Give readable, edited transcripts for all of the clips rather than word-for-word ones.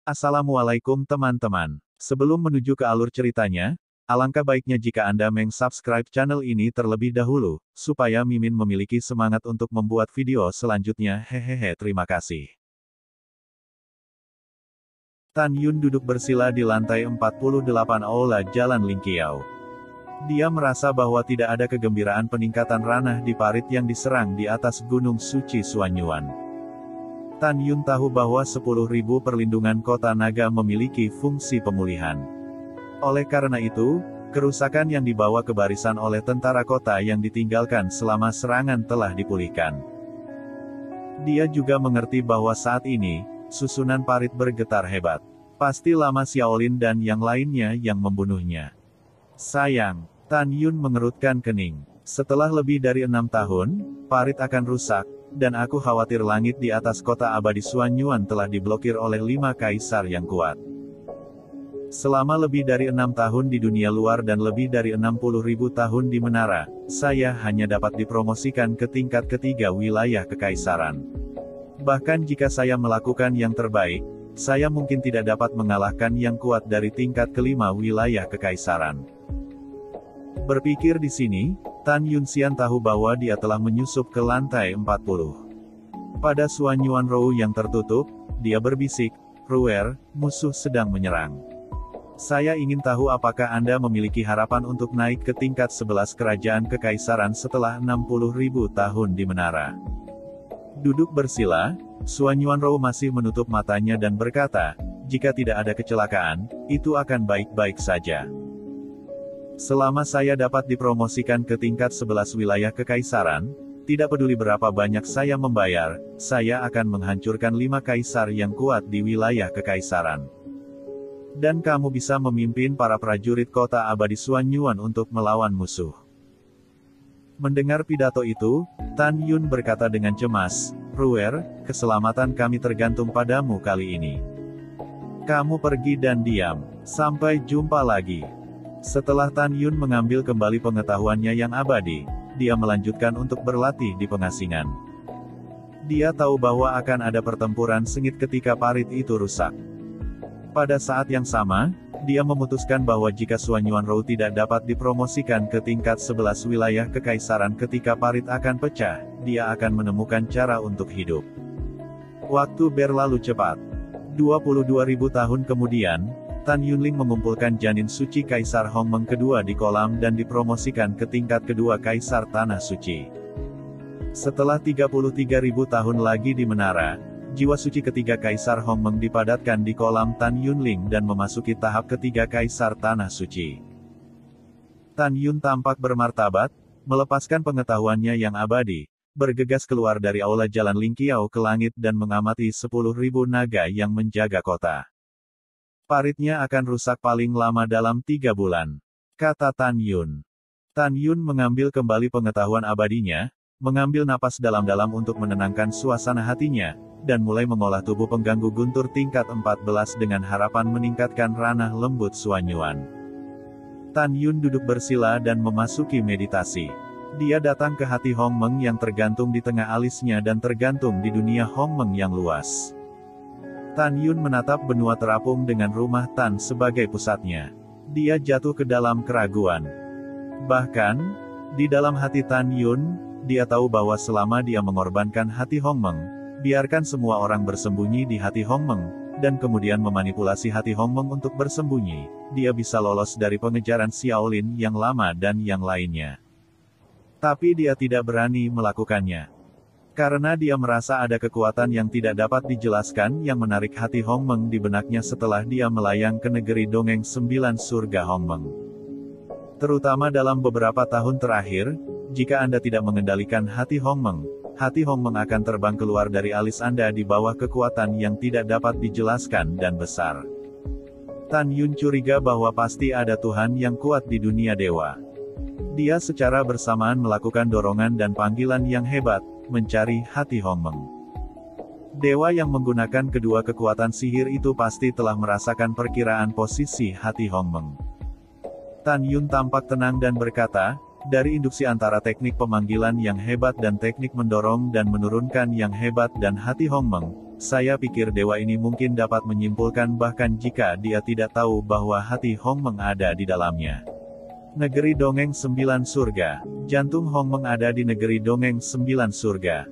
Assalamualaikum teman-teman. Sebelum menuju ke alur ceritanya, alangkah baiknya jika Anda meng-subscribe channel ini terlebih dahulu, supaya Mimin memiliki semangat untuk membuat video selanjutnya. Hehehe, terima kasih. Tan Yun duduk bersila di lantai 48 Aula Jalan Lingqiao. Dia merasa bahwa tidak ada kegembiraan peningkatan ranah di parit yang diserang di atas Gunung Suci Suanyuan. Tan Yun tahu bahwa 10.000 perlindungan kota naga memiliki fungsi pemulihan. Oleh karena itu, kerusakan yang dibawa ke barisan oleh tentara kota yang ditinggalkan selama serangan telah dipulihkan. Dia juga mengerti bahwa saat ini, susunan parit bergetar hebat. Pasti Lama Xiaolin dan yang lainnya yang membunuhnya. Sayang, Tan Yun mengerutkan kening. Setelah lebih dari 6 tahun, parit akan rusak, dan aku khawatir langit di atas kota abadi Suanyuan telah diblokir oleh 5 kaisar yang kuat. Selama lebih dari 6 tahun di dunia luar dan lebih dari 60.000 tahun di menara, saya hanya dapat dipromosikan ke tingkat ketiga wilayah kekaisaran. Bahkan jika saya melakukan yang terbaik, saya mungkin tidak dapat mengalahkan yang kuat dari tingkat kelima wilayah kekaisaran. Berpikir di sini, Tan Yunxian tahu bahwa dia telah menyusup ke lantai 40. Pada Suanyuan Rou yang tertutup, dia berbisik, "Ruer, musuh sedang menyerang. Saya ingin tahu apakah Anda memiliki harapan untuk naik ke tingkat 11 kerajaan kekaisaran setelah 60.000 tahun di menara." Duduk bersila, Suanyuan Rou masih menutup matanya dan berkata, "Jika tidak ada kecelakaan, itu akan baik-baik saja. Selama saya dapat dipromosikan ke tingkat 11 wilayah kekaisaran, tidak peduli berapa banyak saya membayar, saya akan menghancurkan 5 kaisar yang kuat di wilayah kekaisaran. Dan kamu bisa memimpin para prajurit kota abadi Suanyuan untuk melawan musuh." Mendengar pidato itu, Tan Yun berkata dengan cemas, "Ruer, keselamatan kami tergantung padamu kali ini. Kamu pergi dan diam. Sampai jumpa lagi." Setelah Tan Yun mengambil kembali pengetahuannya yang abadi, dia melanjutkan untuk berlatih di pengasingan. Dia tahu bahwa akan ada pertempuran sengit ketika parit itu rusak. Pada saat yang sama, dia memutuskan bahwa jika Suanyuan Rou tidak dapat dipromosikan ke tingkat 11 wilayah kekaisaran ketika parit akan pecah, dia akan menemukan cara untuk hidup. Waktu berlalu cepat. 22.000 tahun kemudian, Tan Yunling mengumpulkan janin suci Kaisar Hongmeng kedua di kolam dan dipromosikan ke tingkat kedua Kaisar Tanah Suci. Setelah 33.000 tahun lagi di menara, jiwa suci ketiga Kaisar Hongmeng dipadatkan di kolam Tan Yunling dan memasuki tahap ketiga Kaisar Tanah Suci. Tan Yun tampak bermartabat, melepaskan pengetahuannya yang abadi, bergegas keluar dari aula Jalan Lingqiao ke langit dan mengamati 10.000 naga yang menjaga kota. "Paritnya akan rusak paling lama dalam 3 bulan," kata Tan Yun. Tan Yun mengambil kembali pengetahuan abadinya, mengambil napas dalam-dalam untuk menenangkan suasana hatinya, dan mulai mengolah tubuh pengganggu guntur tingkat 14 dengan harapan meningkatkan ranah lembut Suanyuan. Tan Yun duduk bersila dan memasuki meditasi. Dia datang ke hati Hongmeng yang tergantung di tengah alisnya dan tergantung di dunia Hongmeng yang luas. Tan Yun menatap benua terapung dengan rumah Tan sebagai pusatnya. Dia jatuh ke dalam keraguan. Bahkan, di dalam hati Tan Yun, dia tahu bahwa selama dia mengorbankan hati Hongmeng, biarkan semua orang bersembunyi di hati Hongmeng, dan kemudian memanipulasi hati Hongmeng untuk bersembunyi, dia bisa lolos dari pengejaran Xiaolin yang lama dan yang lainnya. Tapi dia tidak berani melakukannya. Karena dia merasa ada kekuatan yang tidak dapat dijelaskan yang menarik hati Hongmeng di benaknya setelah dia melayang ke negeri dongeng 9 surga Hongmeng. Terutama dalam beberapa tahun terakhir, jika Anda tidak mengendalikan hati Hongmeng akan terbang keluar dari alis Anda di bawah kekuatan yang tidak dapat dijelaskan dan besar. Tan Yun curiga bahwa pasti ada Tuhan yang kuat di dunia dewa. Dia secara bersamaan melakukan dorongan dan panggilan yang hebat, mencari hati Hongmeng. Dewa yang menggunakan kedua kekuatan sihir itu pasti telah merasakan perkiraan posisi hati Hongmeng. Tan Yun tampak tenang dan berkata, Dari induksi antara teknik pemanggilan yang hebat dan teknik mendorong dan menurunkan yang hebat dan hati Hongmeng, saya pikir dewa ini mungkin dapat menyimpulkan bahkan jika dia tidak tahu bahwa hati Hongmeng ada di dalamnya. Negeri Dongeng Sembilan Surga. Jantung Hongmeng ada di negeri Dongeng Sembilan Surga.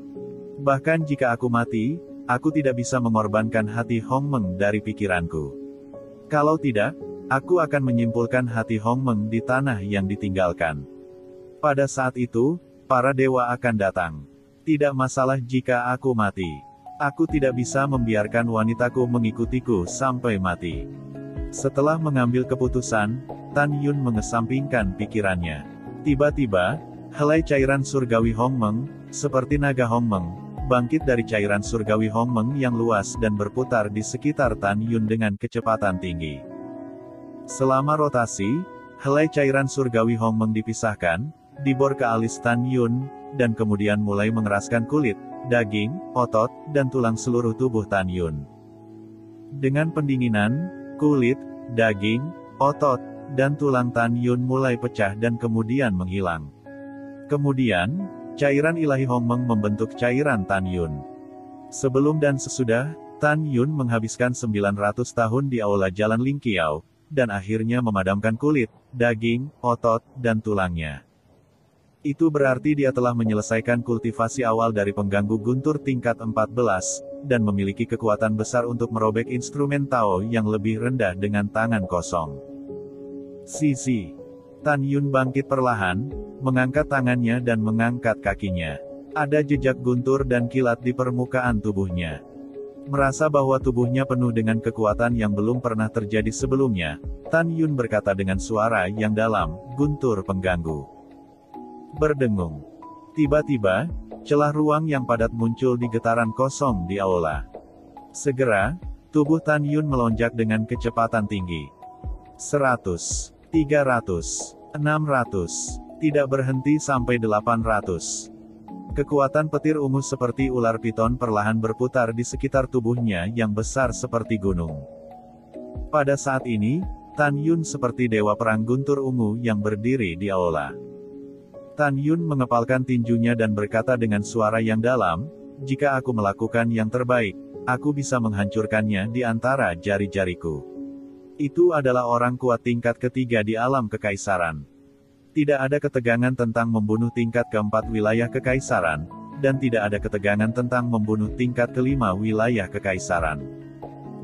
Bahkan jika aku mati, aku tidak bisa mengorbankan hati Hongmeng dari pikiranku. Kalau tidak, aku akan menyimpulkan hati Hongmeng di tanah yang ditinggalkan. Pada saat itu, para dewa akan datang. Tidak masalah jika aku mati. Aku tidak bisa membiarkan wanitaku mengikutiku sampai mati. Setelah mengambil keputusan, Tan Yun mengesampingkan pikirannya. Tiba-tiba, helai cairan surgawi Hongmeng, seperti naga Hongmeng, bangkit dari cairan surgawi Hongmeng yang luas dan berputar di sekitar Tan Yun dengan kecepatan tinggi. Selama rotasi, helai cairan surgawi Hongmeng dipisahkan, dibor ke alis Tan Yun, dan kemudian mulai mengeraskan kulit, daging, otot, dan tulang seluruh tubuh Tan Yun. Dengan pendinginan, kulit, daging, otot, dan tulang Tan Yun mulai pecah dan kemudian menghilang. Kemudian, cairan ilahi Hongmeng membentuk cairan Tan Yun. Sebelum dan sesudah, Tan Yun menghabiskan 900 tahun di aula Jalan Lingqiao, dan akhirnya memadamkan kulit, daging, otot, dan tulangnya. Itu berarti dia telah menyelesaikan kultivasi awal dari pengganggu guntur tingkat 14, dan memiliki kekuatan besar untuk merobek instrumen Tao yang lebih rendah dengan tangan kosong. Sisi. Tan Yun bangkit perlahan, mengangkat tangannya dan mengangkat kakinya. Ada jejak guntur dan kilat di permukaan tubuhnya. Merasa bahwa tubuhnya penuh dengan kekuatan yang belum pernah terjadi sebelumnya, Tan Yun berkata dengan suara yang dalam, guntur pengganggu. Berdengung. Tiba-tiba, celah ruang yang padat muncul di getaran kosong di aula. Segera, tubuh Tan Yun melonjak dengan kecepatan tinggi. 100, 300, 600, tidak berhenti sampai 800. Kekuatan petir ungu seperti ular piton perlahan berputar di sekitar tubuhnya yang besar seperti gunung. Pada saat ini, Tan Yun seperti dewa perang guntur ungu yang berdiri di aula. Tan Yun mengepalkan tinjunya dan berkata dengan suara yang dalam, jika aku melakukan yang terbaik, aku bisa menghancurkannya di antara jari-jariku. Itu adalah orang kuat tingkat ketiga di alam kekaisaran. Tidak ada ketegangan tentang membunuh tingkat keempat wilayah kekaisaran, dan tidak ada ketegangan tentang membunuh tingkat kelima wilayah kekaisaran.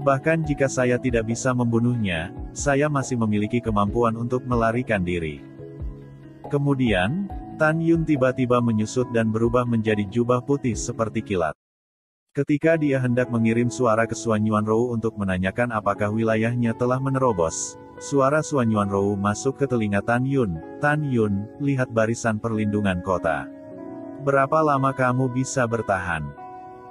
Bahkan jika saya tidak bisa membunuhnya, saya masih memiliki kemampuan untuk melarikan diri. Kemudian, Tan Yun tiba-tiba menyusut dan berubah menjadi jubah putih seperti kilat. Ketika dia hendak mengirim suara ke Suan Yuanrou untuk menanyakan apakah wilayahnya telah menerobos, suara Suan Yuanrou masuk ke telinga Tan Yun. Tan Yun, lihat barisan perlindungan kota. Berapa lama kamu bisa bertahan?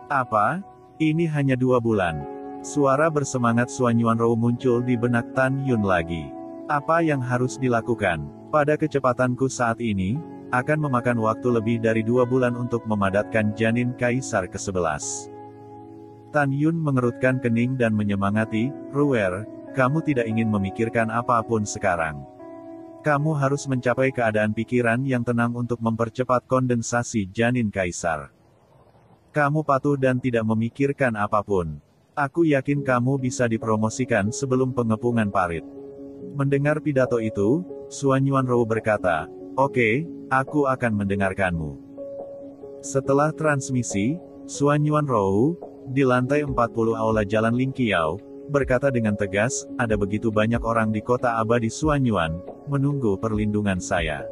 Apa? Ini hanya 2 bulan. Suara bersemangat Suan Yuanrou muncul di benak Tan Yun lagi. Apa yang harus dilakukan? Pada kecepatanku saat ini, akan memakan waktu lebih dari 2 bulan untuk memadatkan janin kaisar ke-11. Tan Yun mengerutkan kening dan menyemangati, Ruer, kamu tidak ingin memikirkan apapun sekarang. Kamu harus mencapai keadaan pikiran yang tenang untuk mempercepat kondensasi janin kaisar. Kamu patuh dan tidak memikirkan apapun. Aku yakin kamu bisa dipromosikan sebelum pengepungan parit. Mendengar pidato itu, Suan Yuanrou berkata, oke, aku akan mendengarkanmu. Setelah transmisi, Suan Yuanrou, di lantai 40 aula Jalan Lingqiao, berkata dengan tegas, ada begitu banyak orang di kota abadi Suan Yuan, menunggu perlindungan saya.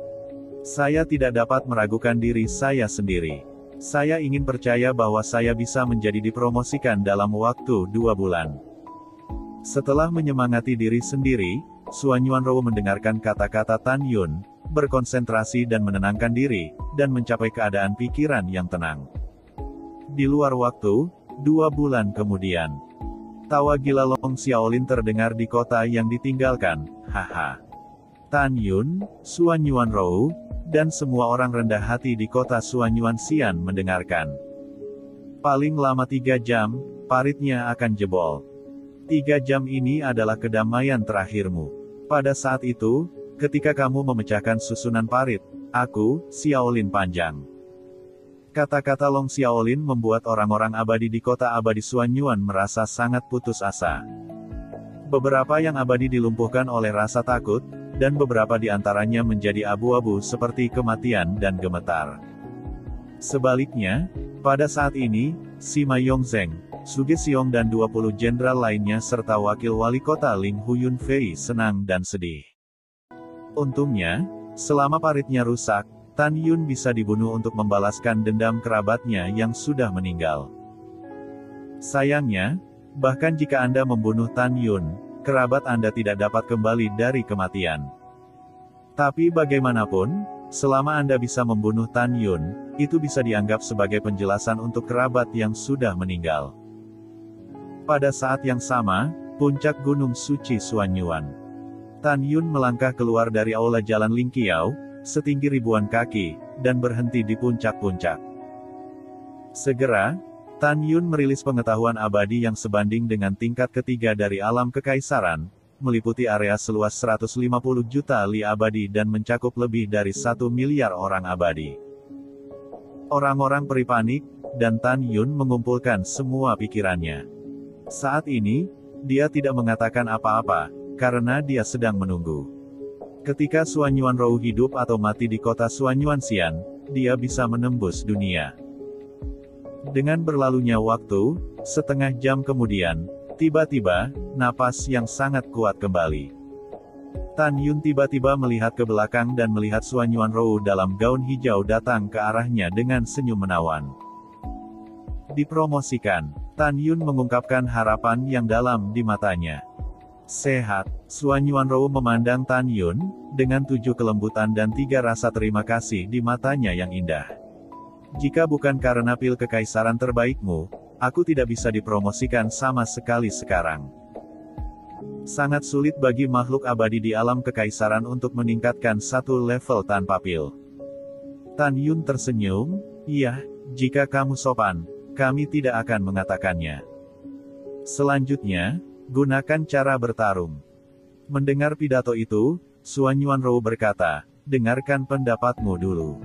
Saya tidak dapat meragukan diri saya sendiri. Saya ingin percaya bahwa saya bisa menjadi dipromosikan dalam waktu 2 bulan. Setelah menyemangati diri sendiri, Suan Yuanrou mendengarkan kata-kata Tan Yun, berkonsentrasi dan menenangkan diri, dan mencapai keadaan pikiran yang tenang. Di luar waktu, 2 bulan kemudian, tawa gila Long Xiaolin terdengar di kota yang ditinggalkan, haha. Tan Yun, Suan Yuanrou, dan semua orang rendah hati di kota Suan Yuanxian mendengarkan. Paling lama 3 jam, paritnya akan jebol. 3 jam ini adalah kedamaian terakhirmu. Pada saat itu, ketika kamu memecahkan susunan parit, Aku, Xiaolin Panjang. Kata-kata Long Xiaolin membuat orang-orang abadi di kota abadi Xuanyuan merasa sangat putus asa. Beberapa yang abadi dilumpuhkan oleh rasa takut, dan beberapa di antaranya menjadi abu-abu seperti kematian dan gemetar. Sebaliknya, pada saat ini, Sima Yongzheng, Suge Xiong dan 20 jenderal lainnya serta wakil wali kota Ling Huyun Fei senang dan sedih. Untungnya, selama paritnya rusak, Tan Yun bisa dibunuh untuk membalaskan dendam kerabatnya yang sudah meninggal. Sayangnya, bahkan jika Anda membunuh Tan Yun, kerabat Anda tidak dapat kembali dari kematian. Tapi bagaimanapun, selama Anda bisa membunuh Tan Yun, itu bisa dianggap sebagai penjelasan untuk kerabat yang sudah meninggal. Pada saat yang sama, puncak Gunung Suci Xuanyuan. Tan Yun melangkah keluar dari aula Jalan Lingqiao, setinggi ribuan kaki, dan berhenti di puncak-puncak. Segera, Tan Yun merilis pengetahuan abadi yang sebanding dengan tingkat ketiga dari alam kekaisaran, meliputi area seluas 150 juta li abadi dan mencakup lebih dari 1 miliar orang abadi. Orang-orang peri panik, dan Tan Yun mengumpulkan semua pikirannya. Saat ini, dia tidak mengatakan apa-apa, karena dia sedang menunggu. Ketika Xuanyuan Rou hidup atau mati di kota Xuanyuan Xian, dia bisa menembus dunia. Dengan berlalunya waktu, setengah jam kemudian, tiba-tiba, napas yang sangat kuat kembali. Tan Yun tiba-tiba melihat ke belakang dan melihat Xuanyuan Rou dalam gaun hijau datang ke arahnya dengan senyum menawan. Dipromosikan, Tan Yun mengungkapkan harapan yang dalam di matanya. Sehat, Xuanyuan Rou memandang Tan Yun, dengan 7 kelembutan dan 3 rasa terima kasih di matanya yang indah. Jika bukan karena pil kekaisaran terbaikmu, aku tidak bisa dipromosikan sama sekali sekarang. Sangat sulit bagi makhluk abadi di alam kekaisaran untuk meningkatkan satu level tanpa pil. Tan Yun tersenyum, iya, jika kamu sopan, kami tidak akan mengatakannya. Selanjutnya, gunakan cara bertarung. Mendengar pidato itu, Xuanyuan Rou berkata, dengarkan pendapatmu dulu.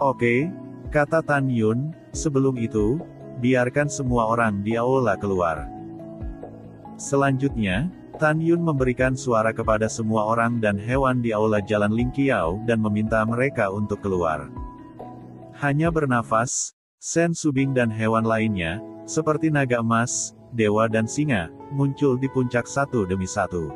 Oke, kata Tan Yun, sebelum itu, biarkan semua orang di aula keluar. Selanjutnya, Tan Yun memberikan suara kepada semua orang dan hewan di aula Jalan Lingqiao dan meminta mereka untuk keluar. Hanya bernafas, Sen Subing dan hewan lainnya, seperti naga emas, dewa dan singa, muncul di puncak satu demi satu.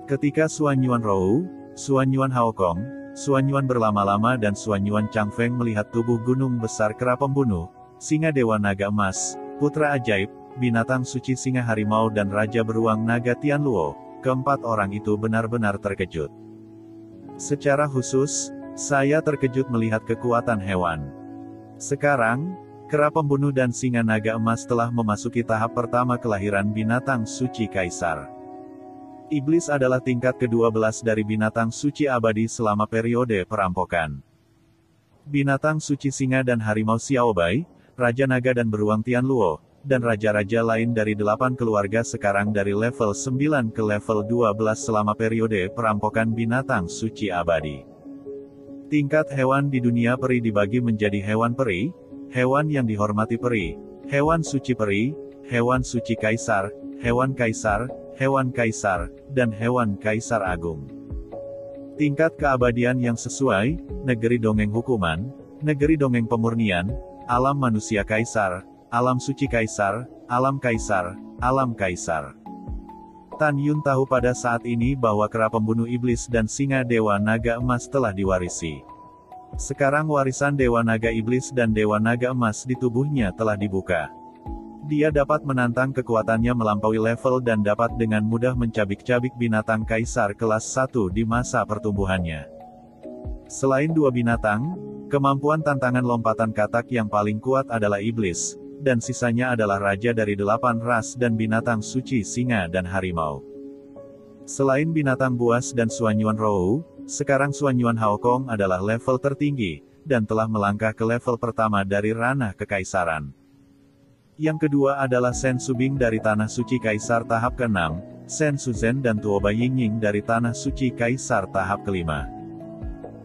Ketika Xuanyuan Rou, Xuanyuan Haokong, Xuanyuan berlama-lama dan Xuanyuan Changfeng melihat tubuh gunung besar kera pembunuh, singa dewa naga emas, putra ajaib, binatang suci singa harimau dan raja beruang naga Tianluo, keempat orang itu benar-benar terkejut. Secara khusus, saya terkejut melihat kekuatan hewan. Sekarang, kera pembunuh dan singa naga emas telah memasuki tahap pertama kelahiran binatang suci kaisar. Iblis adalah tingkat ke-12 dari binatang suci abadi selama periode perampokan. Binatang suci singa dan harimau Xiaobai, raja naga dan beruang Tianluo, dan raja-raja lain dari 8 keluarga sekarang dari level 9 ke level 12 selama periode perampokan binatang suci abadi. Tingkat hewan di dunia peri dibagi menjadi hewan peri, hewan yang dihormati peri, hewan suci peri, hewan suci kaisar, hewan kaisar, dan hewan kaisar agung. Tingkat keabadian yang sesuai, negeri dongeng hukuman, negeri dongeng pemurnian, alam manusia kaisar, alam suci kaisar, alam kaisar, alam kaisar. Tan Yun tahu pada saat ini bahwa kera pembunuh iblis dan singa dewa naga emas telah diwarisi. Sekarang warisan dewa naga iblis dan dewa naga emas di tubuhnya telah dibuka. Dia dapat menantang kekuatannya melampaui level dan dapat dengan mudah mencabik-cabik binatang kaisar kelas 1 di masa pertumbuhannya. Selain dua binatang, kemampuan tantangan lompatan katak yang paling kuat adalah iblis, dan sisanya adalah raja dari 8 ras dan binatang suci singa dan harimau. Selain binatang buas dan Xuanyuan Rou, sekarang Xuanyuan Haokong adalah level tertinggi, dan telah melangkah ke level pertama dari ranah kekaisaran. Yang kedua adalah Sen Subing dari Tanah Suci Kaisar tahap ke-6, Sen Suzhen dan Tuoba Yingying dari Tanah Suci Kaisar tahap ke-5.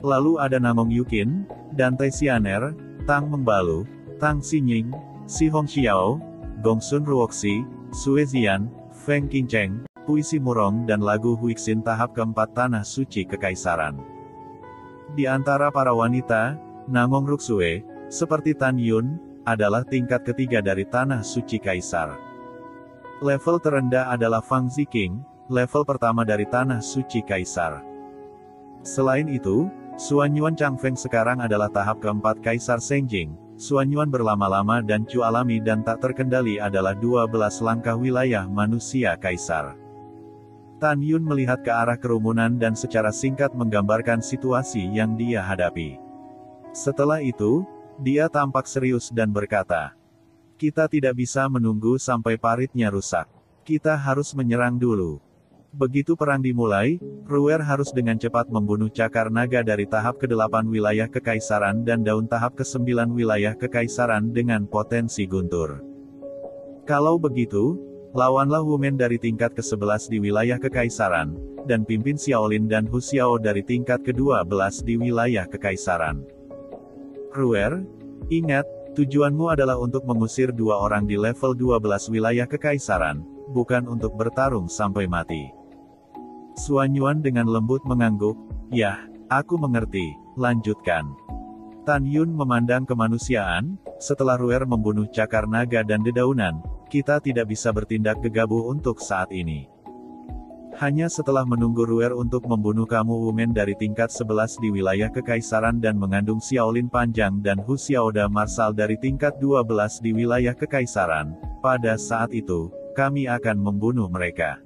Lalu ada Namong Yukin, dan Tai Xianer, Tang Mengbalu, Tang Xinying, Si Hongxiao, Gongsun Ruoxi, Sue Zian, Feng Qingcheng, Puisi Murong dan lagu Huixin tahap keempat Tanah Suci Kekaisaran. Di antara para wanita, Namong Ruxue, seperti Tan Yun, adalah tingkat ketiga dari Tanah Suci Kaisar. Level terendah adalah Fang Ziqing, level pertama dari Tanah Suci Kaisar. Selain itu, Xuanyuan Changfeng sekarang adalah tahap keempat Kaisar Senjing. Xuanyuan berlama-lama dan Cu alami dan tak terkendali adalah 12 langkah wilayah manusia Kaisar. Tan Yun melihat ke arah kerumunan dan secara singkat menggambarkan situasi yang dia hadapi. Setelah itu, dia tampak serius dan berkata, "Kita tidak bisa menunggu sampai paritnya rusak. Kita harus menyerang dulu." Begitu perang dimulai, Ruer harus dengan cepat membunuh cakar naga dari tahap ke-8 wilayah kekaisaran dan daun tahap ke-9 wilayah kekaisaran dengan potensi guntur. Kalau begitu, lawanlah Wumen dari tingkat ke-11 di wilayah kekaisaran, dan pimpin Xiaolin dan Hu Xiao dari tingkat ke-12 di wilayah kekaisaran. Ruer, ingat, tujuanmu adalah untuk mengusir 2 orang di level 12 wilayah kekaisaran, bukan untuk bertarung sampai mati. Xuanyuan dengan lembut mengangguk, "Yah, aku mengerti, lanjutkan." Tan Yun memandang kemanusiaan, setelah Ruer membunuh cakar naga dan dedaunan, kita tidak bisa bertindak gegabah untuk saat ini. Hanya setelah menunggu Ruer untuk membunuh kamu Wumen dari tingkat 11 di wilayah kekaisaran dan mengandung Xiaolin Panjang dan Hu Xiaoda Marsal dari tingkat 12 di wilayah kekaisaran, pada saat itu, kami akan membunuh mereka.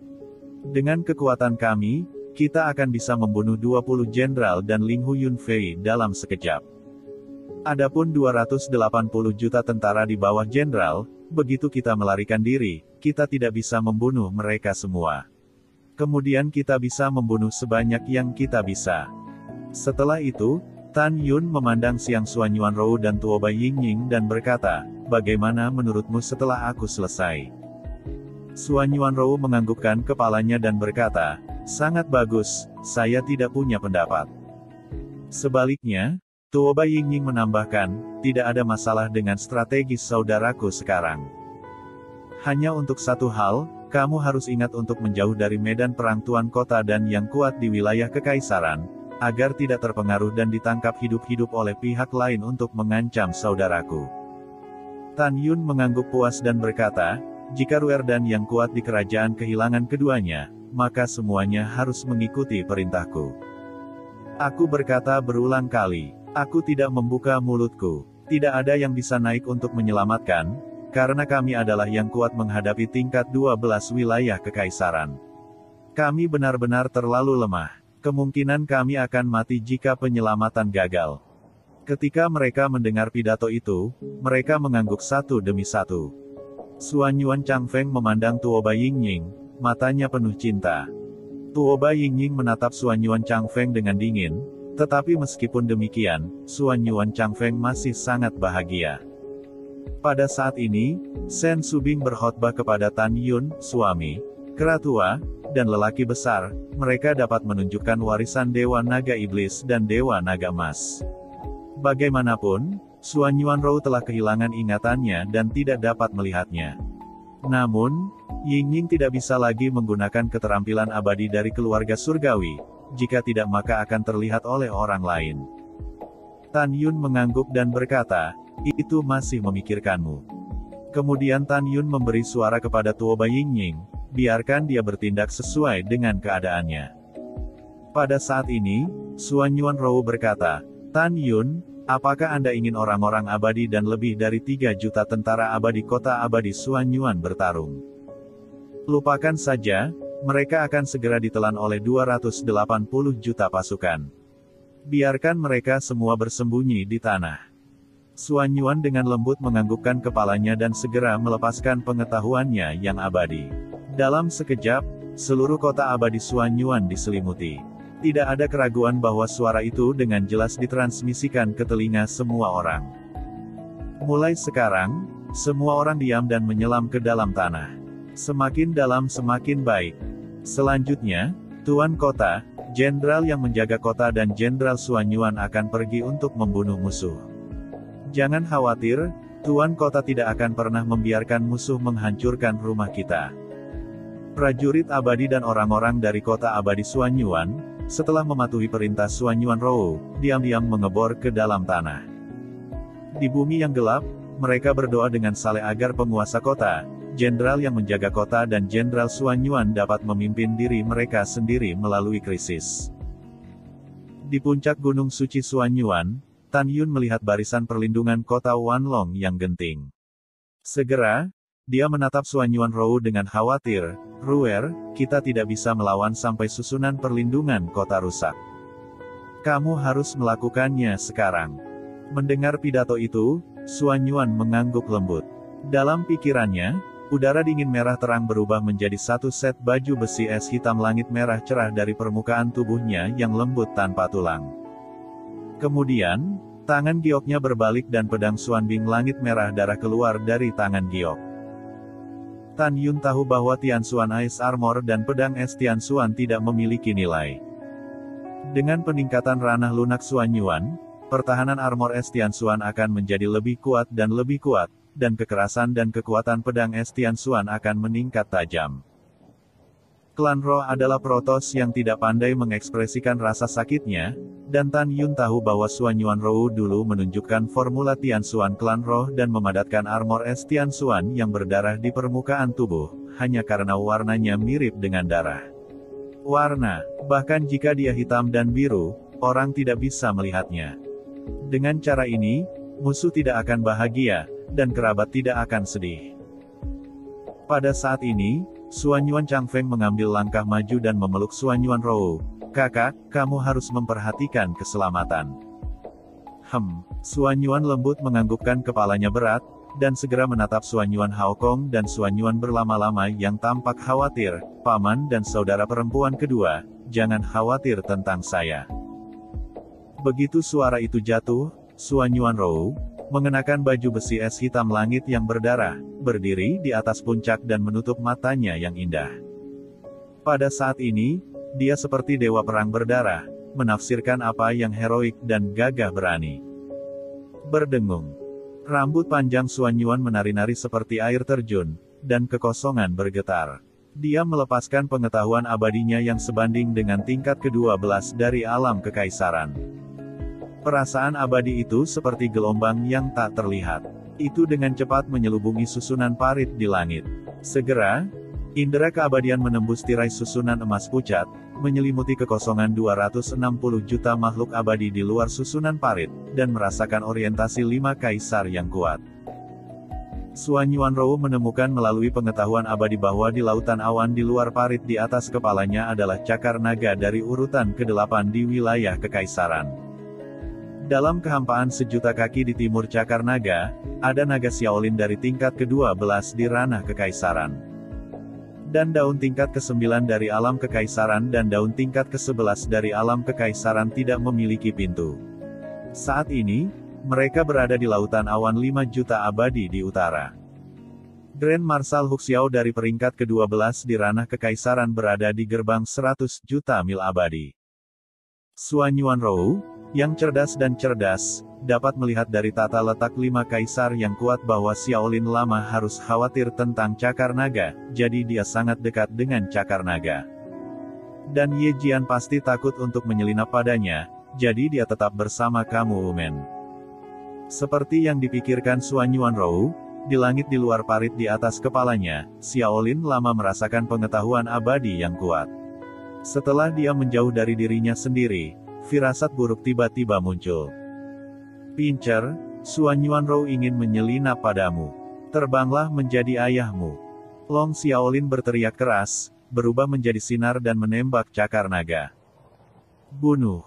Dengan kekuatan kami, kita akan bisa membunuh 20 jenderal dan Ling Hu Yunfei dalam sekejap. Adapun 280 juta tentara di bawah jenderal, begitu kita melarikan diri, kita tidak bisa membunuh mereka semua. Kemudian kita bisa membunuh sebanyak yang kita bisa. Setelah itu, Tan Yun memandang Siang Xuanyuan Rou dan Tuoba Yingying dan berkata, "Bagaimana menurutmu setelah aku selesai?" Xuanyuan Rou menganggukkan kepalanya dan berkata, "Sangat bagus, saya tidak punya pendapat." Sebaliknya, Tuoba Yingying menambahkan, "Tidak ada masalah dengan strategis saudaraku sekarang. Hanya untuk satu hal, kamu harus ingat untuk menjauh dari medan perang tuan kota dan yang kuat di wilayah kekaisaran, agar tidak terpengaruh dan ditangkap hidup-hidup oleh pihak lain untuk mengancam saudaraku." Tan Yun mengangguk puas dan berkata, "Jika Ruer dan yang kuat di kerajaan kehilangan keduanya, maka semuanya harus mengikuti perintahku." Aku berkata berulang kali, aku tidak membuka mulutku. Tidak ada yang bisa naik untuk menyelamatkan, karena kami adalah yang kuat menghadapi tingkat 12 wilayah kekaisaran. Kami benar-benar terlalu lemah. Kemungkinan kami akan mati jika penyelamatan gagal. Ketika mereka mendengar pidato itu, mereka mengangguk satu demi satu. Xuanyuan Changfeng memandang Tuoba Yingying, matanya penuh cinta. Tuoba Yingying menatap Xuanyuan Changfeng dengan dingin, tetapi meskipun demikian, Xuanyuan Changfeng masih sangat bahagia. Pada saat ini, Shen Subing berkhotbah kepada Tan Yun, suami, kera tua, dan lelaki besar, mereka dapat menunjukkan warisan Dewa Naga Iblis dan Dewa Naga Emas. Bagaimanapun, Xuanyuan Rou telah kehilangan ingatannya dan tidak dapat melihatnya. Namun, Yingying tidak bisa lagi menggunakan keterampilan abadi dari keluarga surgawi, jika tidak maka akan terlihat oleh orang lain. Tan Yun mengangguk dan berkata, "Itu masih memikirkanmu." Kemudian Tan Yun memberi suara kepada Tuoba Yingying, biarkan dia bertindak sesuai dengan keadaannya. Pada saat ini, Xuanyuan Rou berkata, "Tan Yun, apakah Anda ingin orang-orang abadi dan lebih dari 3 juta tentara abadi kota abadi Xuanyuan bertarung? Lupakan saja, mereka akan segera ditelan oleh 280 juta pasukan. Biarkan mereka semua bersembunyi di tanah." Xuanyuan dengan lembut menganggukkan kepalanya dan segera melepaskan pengetahuannya yang abadi. Dalam sekejap, seluruh kota abadi Xuanyuan diselimuti. Tidak ada keraguan bahwa suara itu dengan jelas ditransmisikan ke telinga semua orang. Mulai sekarang, semua orang diam dan menyelam ke dalam tanah. Semakin dalam semakin baik. Selanjutnya, Tuan Kota, Jenderal yang menjaga kota dan Jenderal Xuanyuan akan pergi untuk membunuh musuh. Jangan khawatir, Tuan Kota tidak akan pernah membiarkan musuh menghancurkan rumah kita. Prajurit abadi dan orang-orang dari kota abadi Xuanyuan, setelah mematuhi perintah Xuanyuan Rou, diam-diam mengebor ke dalam tanah. Di bumi yang gelap, mereka berdoa dengan saleh agar penguasa kota, jenderal yang menjaga kota dan Jenderal Xuanyuan dapat memimpin diri mereka sendiri melalui krisis. Di puncak Gunung Suci Xuanyuan, Tan Yun melihat barisan perlindungan kota Wanlong yang genting. Segera, dia menatap Xuanyuan Rou dengan khawatir, "Ruer, kita tidak bisa melawan sampai susunan perlindungan kota rusak. Kamu harus melakukannya sekarang." Mendengar pidato itu, Xuanyuan mengangguk lembut. Dalam pikirannya, udara dingin merah terang berubah menjadi satu set baju besi es hitam langit merah cerah dari permukaan tubuhnya yang lembut tanpa tulang. Kemudian, tangan gioknya berbalik dan pedang Xuanbing langit merah darah keluar dari tangan giok. Tan Yun tahu bahwa Tianxuan Ice Armor dan pedang es Tianxuan tidak memiliki nilai. Dengan peningkatan ranah lunak Xuanyuan, pertahanan armor es Tianxuan akan menjadi lebih kuat, dan kekerasan dan kekuatan pedang es Tianxuan akan meningkat tajam. Klan Roh adalah protos yang tidak pandai mengekspresikan rasa sakitnya, dan Tan Yun tahu bahwa Xuanyuan Rou dulu menunjukkan formula Tianxuan Klan Roh dan memadatkan armor es Tianxuan yang berdarah di permukaan tubuh, hanya karena warnanya mirip dengan darah. Warna, bahkan jika dia hitam dan biru, orang tidak bisa melihatnya. Dengan cara ini, musuh tidak akan bahagia, dan kerabat tidak akan sedih. Pada saat ini, Xuanyuan Changfeng mengambil langkah maju dan memeluk Xuanyuan Rou. "Kakak, kamu harus memperhatikan keselamatan." Xuanyuan lembut menganggukkan kepalanya berat, dan segera menatap Xuanyuan Haokong dan Xuanyuan berlama-lama yang tampak khawatir. "Paman dan saudara perempuan kedua, jangan khawatir tentang saya." Begitu suara itu jatuh, Xuanyuan Rou, mengenakan baju besi es hitam langit yang berdarah, berdiri di atas puncak dan menutup matanya yang indah. Pada saat ini, dia seperti dewa perang berdarah, menafsirkan apa yang heroik dan gagah berani. Berdengung. Rambut panjang Xuanyuan menari-nari seperti air terjun, dan kekosongan bergetar. Dia melepaskan pengetahuan abadinya yang sebanding dengan tingkat ke-12 dari alam kekaisaran. Perasaan abadi itu seperti gelombang yang tak terlihat. Itu dengan cepat menyelubungi susunan parit di langit. Segera, indera keabadian menembus tirai susunan emas pucat, menyelimuti kekosongan 260 juta makhluk abadi di luar susunan parit, dan merasakan orientasi 5 kaisar yang kuat. Xuanyuan Rou menemukan melalui pengetahuan abadi bahwa di lautan awan di luar parit di atas kepalanya adalah cakar naga dari urutan ke-8 di wilayah kekaisaran. Dalam kehampaan sejuta kaki di timur cakar naga, ada naga Xiaolin dari tingkat ke-12 di ranah kekaisaran. Dan daun tingkat ke-9 dari alam kekaisaran dan daun tingkat ke-11 dari alam kekaisaran tidak memiliki pintu. Saat ini, mereka berada di lautan awan 5 juta abadi di utara. Grand Marshal Huxiao dari peringkat ke-12 di ranah kekaisaran berada di gerbang 100 juta mil abadi. Xuanyuan Rou, yang cerdas dan cerdas, dapat melihat dari tata letak 5 kaisar yang kuat bahwa Xiaolin lama harus khawatir tentang cakar naga, jadi dia sangat dekat dengan cakar naga. Dan Ye Jian pasti takut untuk menyelinap padanya, jadi dia tetap bersama kamu Umen. Seperti yang dipikirkan Xuanyuan Rou, di langit di luar parit di atas kepalanya, Xiaolin lama merasakan pengetahuan abadi yang kuat. Setelah dia menjauh dari dirinya sendiri, firasat buruk tiba-tiba muncul. "Pincer, Xuanyuan Rou ingin menyelinap padamu. Terbanglah menjadi ayahmu." Long Xiaolin berteriak keras, berubah menjadi sinar dan menembak cakar naga. "Bunuh."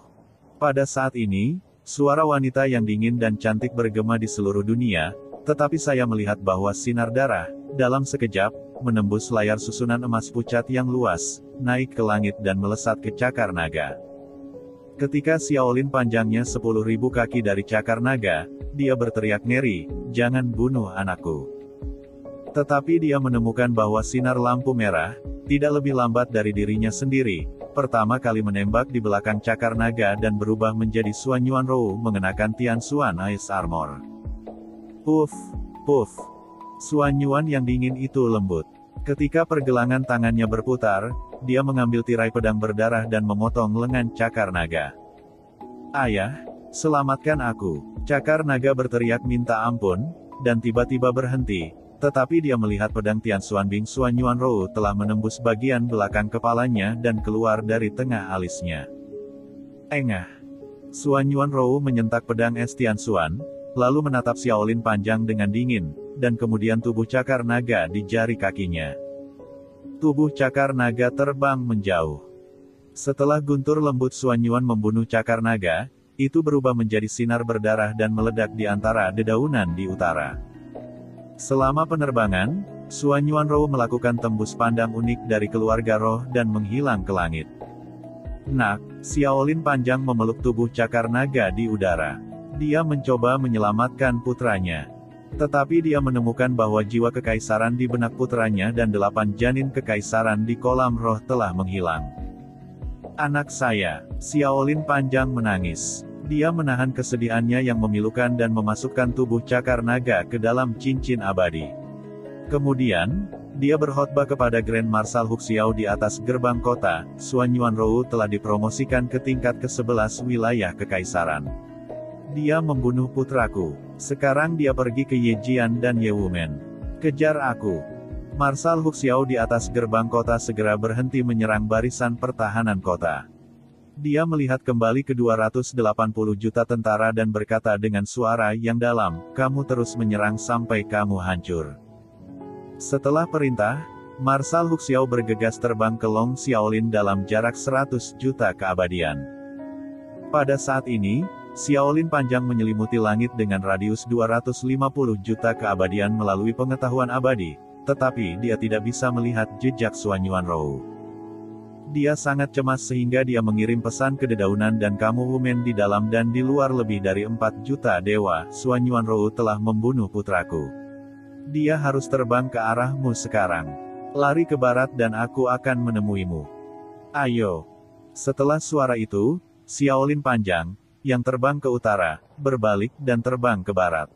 Pada saat ini, suara wanita yang dingin dan cantik bergema di seluruh dunia, tetapi saya melihat bahwa sinar darah, dalam sekejap, menembus layar susunan emas pucat yang luas, naik ke langit dan melesat ke cakar naga. Ketika Xiaolin panjangnya 10.000 kaki dari cakar naga, dia berteriak ngeri, "Jangan bunuh anakku." Tetapi dia menemukan bahwa sinar lampu merah, tidak lebih lambat dari dirinya sendiri, pertama kali menembak di belakang cakar naga dan berubah menjadi Xuan Yuanrou mengenakan Tian Xuan Ice Armor. Puff, puff. Xuan Yuan yang dingin itu lembut. Ketika pergelangan tangannya berputar, dia mengambil tirai pedang berdarah dan memotong lengan cakar naga. Ayah, selamatkan aku. Cakar naga berteriak minta ampun, dan tiba-tiba berhenti. Tetapi dia melihat pedang Tian Xuan Bing Xuan Yuanrou telah menembus bagian belakang kepalanya dan keluar dari tengah alisnya. Engah. Xuan Yuanrou menyentak pedang es Tian Xuan, lalu menatap Xiaolin panjang dengan dingin, dan kemudian tubuh cakar naga di jari kakinya. Tubuh cakar naga terbang menjauh. Setelah guntur lembut Xuan Yuan membunuh cakar naga, itu berubah menjadi sinar berdarah dan meledak di antara dedaunan di utara. Selama penerbangan, Xuan Yuanrou melakukan tembus pandang unik dari keluarga roh dan menghilang ke langit. Nak, Xiaolin panjang memeluk tubuh cakar naga di udara. Dia mencoba menyelamatkan putranya. Tetapi dia menemukan bahwa jiwa kekaisaran di benak putranya dan 8 janin kekaisaran di kolam roh telah menghilang. Anak saya, Xiaolin panjang menangis. Dia menahan kesedihannya yang memilukan dan memasukkan tubuh cakar naga ke dalam cincin abadi. Kemudian, dia berkhotbah kepada Grand Marshal Huxiao di atas gerbang kota. Xuan Yuanrou telah dipromosikan ke tingkat ke-11 wilayah kekaisaran. Dia membunuh putraku. Sekarang dia pergi ke Yejian dan Yewumen. Kejar aku. Marshal Huxiao di atas gerbang kota segera berhenti menyerang barisan pertahanan kota. Dia melihat kembali ke 280 juta tentara dan berkata dengan suara yang dalam, "Kamu terus menyerang sampai kamu hancur." Setelah perintah, Marshal Huxiao bergegas terbang ke Long Xiaolin dalam jarak 100 juta keabadian. Pada saat ini, Xiaolin panjang menyelimuti langit dengan radius 250 juta keabadian melalui pengetahuan abadi, tetapi dia tidak bisa melihat jejak Xuan Yuanrou. Dia sangat cemas sehingga dia mengirim pesan ke dedaunan dan kamu Wumen di dalam dan di luar lebih dari 4 juta dewa. Xuan Yuanrou telah membunuh putraku. Dia harus terbang ke arahmu sekarang. Lari ke barat dan aku akan menemuimu. Ayo. Setelah suara itu, Xiaolin panjang, yang terbang ke utara, berbalik dan terbang ke barat.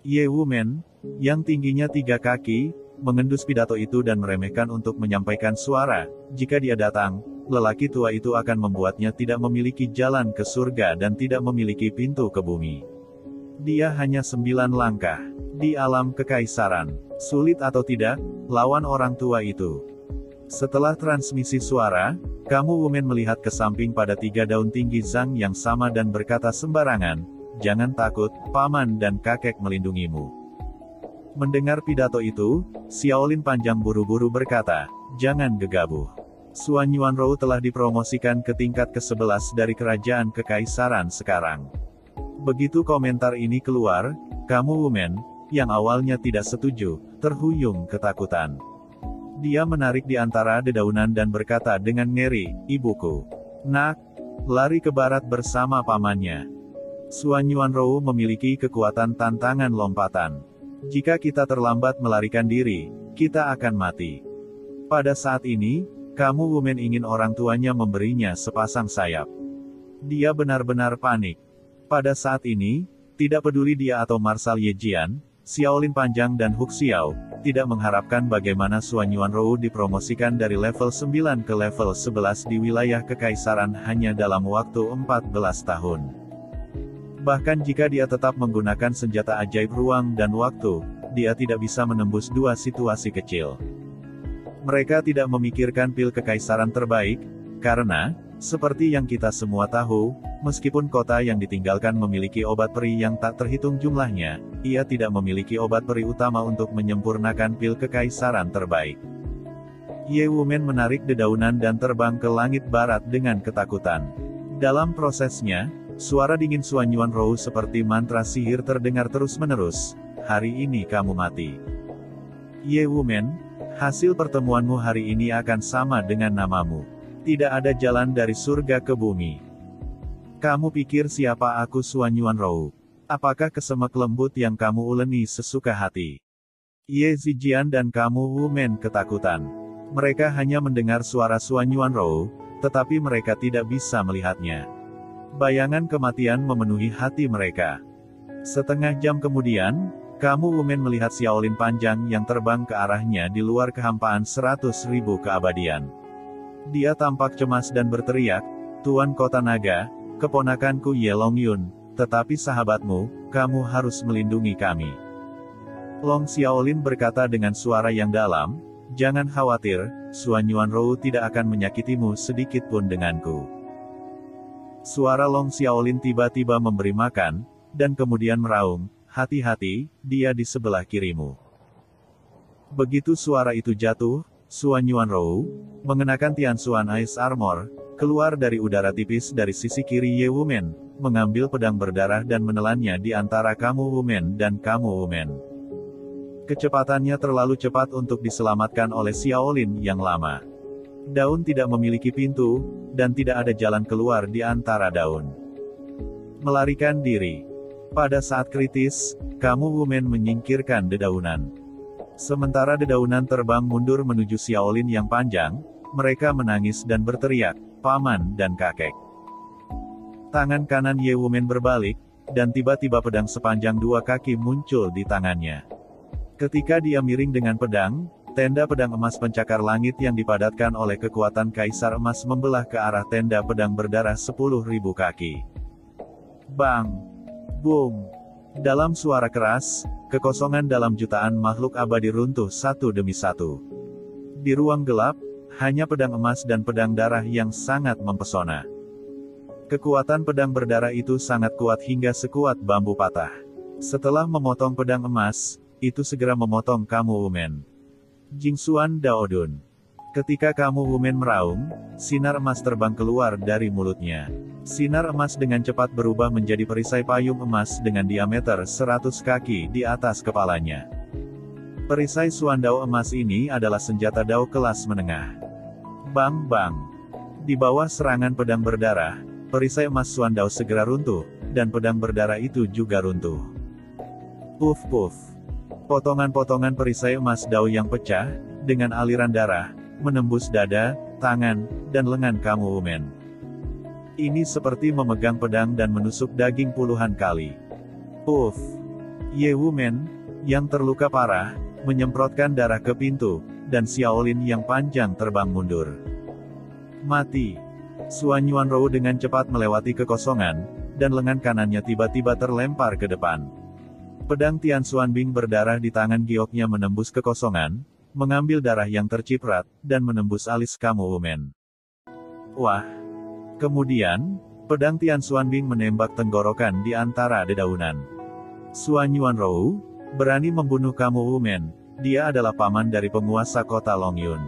Ye Wumen, yang tingginya 3 kaki, mengendus pidato itu dan meremehkan untuk menyampaikan suara. Jika dia datang, lelaki tua itu akan membuatnya tidak memiliki jalan ke surga dan tidak memiliki pintu ke bumi. Dia hanya 9 langkah. Di alam kekaisaran. Sulit atau tidak, lawan orang tua itu. Setelah transmisi suara, kamu Wumen melihat ke samping pada 3 daun tinggi Zhang yang sama dan berkata sembarangan, "Jangan takut, paman dan kakek melindungimu." Mendengar pidato itu, Xiaolin panjang buru-buru berkata, "Jangan gegabah. Xuan Yuanrou telah dipromosikan ke tingkat ke-11 dari kerajaan kekaisaran sekarang." Begitu komentar ini keluar, kamu Wumen, yang awalnya tidak setuju, terhuyung ketakutan. Dia menarik di antara dedaunan dan berkata dengan ngeri, "Ibuku. Nak, lari ke barat bersama pamannya." Xuan Yuanrou memiliki kekuatan tantangan lompatan. Jika kita terlambat melarikan diri, kita akan mati. Pada saat ini, kamu Wumen ingin orang tuanya memberinya sepasang sayap. Dia benar-benar panik. Pada saat ini, tidak peduli dia atau Marshal Yejian, Xiaolin panjang dan Huxiao, tidak mengharapkan bagaimana Xuan Yuanrou dipromosikan dari level 9 ke level 11 di wilayah kekaisaran hanya dalam waktu 14 tahun. Bahkan jika dia tetap menggunakan senjata ajaib ruang dan waktu, dia tidak bisa menembus 2 situasi kecil. Mereka tidak memikirkan pil kekaisaran terbaik, karena, seperti yang kita semua tahu, meskipun kota yang ditinggalkan memiliki obat peri yang tak terhitung jumlahnya, ia tidak memiliki obat peri utama untuk menyempurnakan pil kekaisaran terbaik. Ye Wumen menarik dedaunan dan terbang ke langit barat dengan ketakutan. Dalam prosesnya, suara dingin Xuan Yuanrou seperti mantra sihir terdengar terus-menerus, "Hari ini kamu mati. Ye Wumen, hasil pertemuanmu hari ini akan sama dengan namamu. Tidak ada jalan dari surga ke bumi. Kamu pikir siapa aku Xuan Yuanrou? Apakah kesemek lembut yang kamu uleni sesuka hati?" Ye Zijian dan kamu Wumen ketakutan. Mereka hanya mendengar suara Xuan Yuanrou, tetapi mereka tidak bisa melihatnya. Bayangan kematian memenuhi hati mereka. Setengah jam kemudian, kamu Wumen melihat Xiaolin panjang yang terbang ke arahnya di luar kehampaan 100.000 keabadian. Dia tampak cemas dan berteriak, "Tuan Kota Naga, keponakanku Ye Longyun, tetapi sahabatmu, kamu harus melindungi kami." Long Xiaolin berkata dengan suara yang dalam, "Jangan khawatir, Xuan Yuanrou tidak akan menyakitimu sedikit pun denganku." Suara Long Xiaolin tiba-tiba memberi makan, dan kemudian meraung, "Hati-hati, dia di sebelah kirimu." Begitu suara itu jatuh, Xuan Yuanrou, mengenakan Tianxuan Ice Armor, keluar dari udara tipis dari sisi kiri Ye Wumen, mengambil pedang berdarah dan menelannya di antara kamu Wumen dan kamu Wumen. Kecepatannya terlalu cepat untuk diselamatkan oleh Xiaolin yang lama. Daun tidak memiliki pintu, dan tidak ada jalan keluar di antara daun. Melarikan diri. Pada saat kritis, kamu Wumen menyingkirkan dedaunan. Sementara dedaunan terbang mundur menuju Xiaolin yang panjang, mereka menangis dan berteriak, "Paman dan kakek." Tangan kanan Ye Wumen berbalik, dan tiba-tiba pedang sepanjang 2 kaki muncul di tangannya. Ketika dia miring dengan pedang, tenda pedang emas pencakar langit yang dipadatkan oleh kekuatan Kaisar Emas membelah ke arah tenda pedang berdarah 10.000 kaki. Bang! Boom! Dalam suara keras, kekosongan dalam jutaan makhluk abadi runtuh satu demi satu. Di ruang gelap, hanya pedang emas dan pedang darah yang sangat mempesona. Kekuatan pedang berdarah itu sangat kuat hingga sekuat bambu patah. Setelah memotong pedang emas, itu segera memotong kamu Wumen. Jingxuan Daodun. Ketika kamu Wumen meraung, sinar emas terbang keluar dari mulutnya. Sinar emas dengan cepat berubah menjadi perisai payung emas dengan diameter 100 kaki di atas kepalanya. Perisai Xuan Dao emas ini adalah senjata Dao kelas menengah. Bang bang. Di bawah serangan pedang berdarah, perisai emas Xuan Dao segera runtuh, dan pedang berdarah itu juga runtuh. Puff puff. Potongan-potongan perisai emas Dao yang pecah, dengan aliran darah, menembus dada, tangan, dan lengan kamu Wumen. Ini seperti memegang pedang dan menusuk daging puluhan kali. Puff. Ye Wumen, yang terluka parah, menyemprotkan darah ke pintu, dan Xiaolin yang panjang terbang mundur. Mati. Xuan Yuanrou dengan cepat melewati kekosongan, dan lengan kanannya tiba-tiba terlempar ke depan. Pedang Tianxuan Bing berdarah di tangan gioknya menembus kekosongan, mengambil darah yang terciprat, dan menembus alis kamu Wumen. Wah! Kemudian, pedang Tianxuan Bing menembak tenggorokan di antara dedaunan. Xuan Yuanrou, berani membunuh kamu Wumen, dia adalah paman dari penguasa kota Longyun.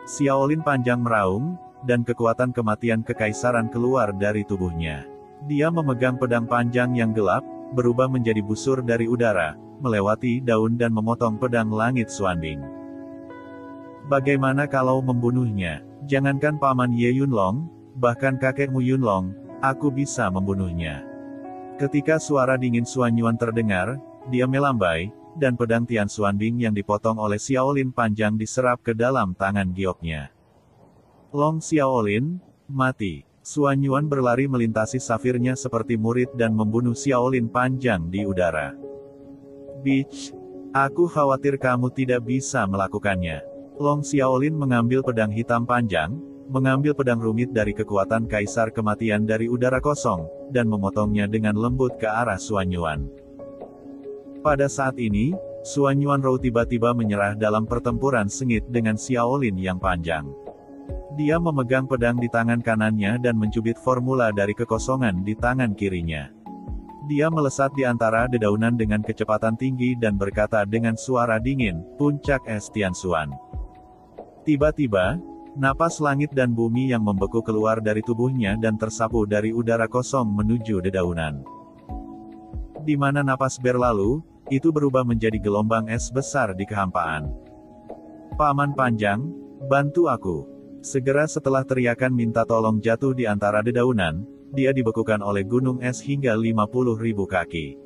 Xiaolin panjang meraung, dan kekuatan kematian kekaisaran keluar dari tubuhnya. Dia memegang pedang panjang yang gelap, berubah menjadi busur dari udara, melewati daun dan memotong pedang langit Xuan Bing. Bagaimana kalau membunuhnya? Jangankan paman Ye Yunlong, bahkan kakekmu Yunlong, aku bisa membunuhnya. Ketika suara dingin Xuan Yuan terdengar, dia melambai, dan pedang Tianxuan Bing yang dipotong oleh Xiaolin panjang diserap ke dalam tangan gioknya. Long Xiaolin, mati. Xuan Yuan berlari melintasi safirnya seperti murid dan membunuh Xiaolin panjang di udara. Bitch! Aku khawatir kamu tidak bisa melakukannya. Long Xiaolin mengambil pedang hitam panjang, mengambil pedang rumit dari kekuatan kaisar kematian dari udara kosong, dan memotongnya dengan lembut ke arah Xuan Yuan. Pada saat ini, Xuan Yuanrou tiba-tiba menyerah dalam pertempuran sengit dengan Xiaolin yang panjang. Dia memegang pedang di tangan kanannya dan mencubit formula dari kekosongan di tangan kirinya. Dia melesat di antara dedaunan dengan kecepatan tinggi dan berkata dengan suara dingin, "Puncak es Tianxuan." Tiba-tiba, napas langit dan bumi yang membeku keluar dari tubuhnya dan tersapu dari udara kosong menuju dedaunan. Di mana napas berlalu, itu berubah menjadi gelombang es besar di kehampaan. "Paman Panjang, bantu aku." Segera setelah teriakan minta tolong jatuh di antara dedaunan, dia dibekukan oleh gunung es hingga 50.000 kaki.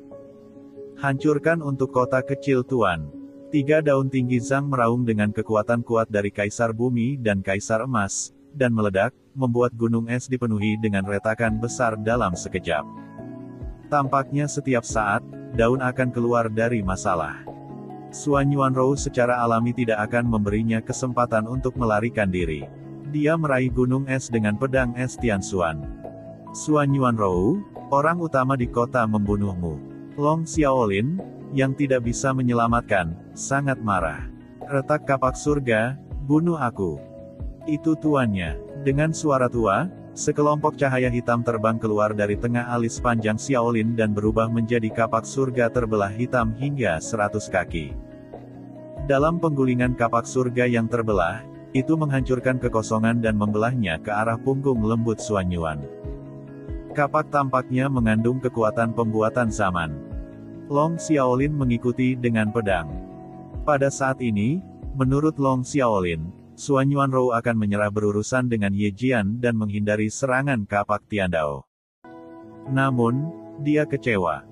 "Hancurkan untuk kota kecil Tuan." Tiga daun tinggi Zhang meraung dengan kekuatan kuat dari Kaisar Bumi dan Kaisar Emas, dan meledak, membuat gunung es dipenuhi dengan retakan besar dalam sekejap. Tampaknya setiap saat, daun akan keluar dari masalah. Xuan Yuanrou secara alami tidak akan memberinya kesempatan untuk melarikan diri. Dia meraih gunung es dengan pedang es Tianxuan. Xuan Yuanrou, orang utama di kota membunuhmu. Long Xiaolin, yang tidak bisa menyelamatkan, sangat marah. Retak kapak surga, bunuh aku. Itu tuannya. Dengan suara tua, sekelompok cahaya hitam terbang keluar dari tengah alis panjang Xiaolin dan berubah menjadi kapak surga terbelah hitam hingga 100 kaki. Dalam penggulingan kapak surga yang terbelah, itu menghancurkan kekosongan dan membelahnya ke arah punggung lembut Xuan Yuan. Kapak tampaknya mengandung kekuatan pembuatan zaman. Long Xiaolin mengikuti dengan pedang. Pada saat ini, menurut Long Xiaolin, Xuan Yuanrou akan menyerah berurusan dengan Ye Jian dan menghindari serangan kapak Tiandao. Namun, dia kecewa.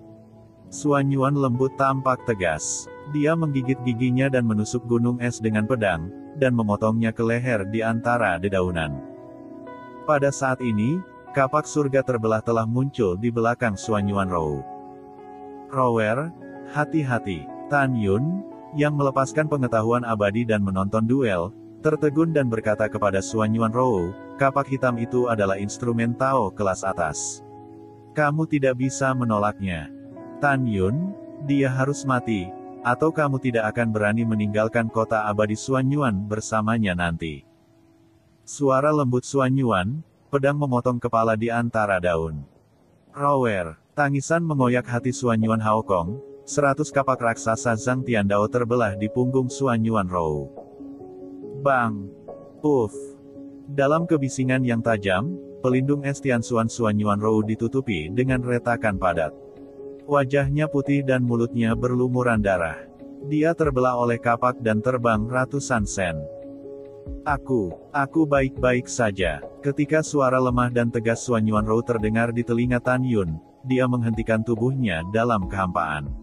Xuan Yuan lembut tampak tegas. Dia menggigit giginya dan menusuk gunung es dengan pedang, dan memotongnya ke leher di antara dedaunan. Pada saat ini, kapak surga terbelah telah muncul di belakang Xuan Yuanrou. Rower, hati-hati. Tan Yun, yang melepaskan pengetahuan abadi dan menonton duel, tertegun dan berkata kepada Xuan Yuanrou, kapak hitam itu adalah instrumen Tao kelas atas. Kamu tidak bisa menolaknya. Tan Yun, dia harus mati, atau kamu tidak akan berani meninggalkan kota abadi Xuan Yuan bersamanya nanti. Suara lembut Xuan Yuan, pedang memotong kepala di antara daun. Rower, tangisan mengoyak hati Xuan Yuan Haokong, 100 kapak raksasa Zhang Tiandao terbelah di punggung Xuan Yuanrou. Bang! Puff! Dalam kebisingan yang tajam, pelindung es Tianxuan Xuan Yuanrou ditutupi dengan retakan padat. Wajahnya putih dan mulutnya berlumuran darah. Dia terbelah oleh kapak dan terbang ratusan sen. Aku baik-baik saja. Ketika suara lemah dan tegas Xuan Yuanrou terdengar di telinga Tan Yun, dia menghentikan tubuhnya dalam kehampaan.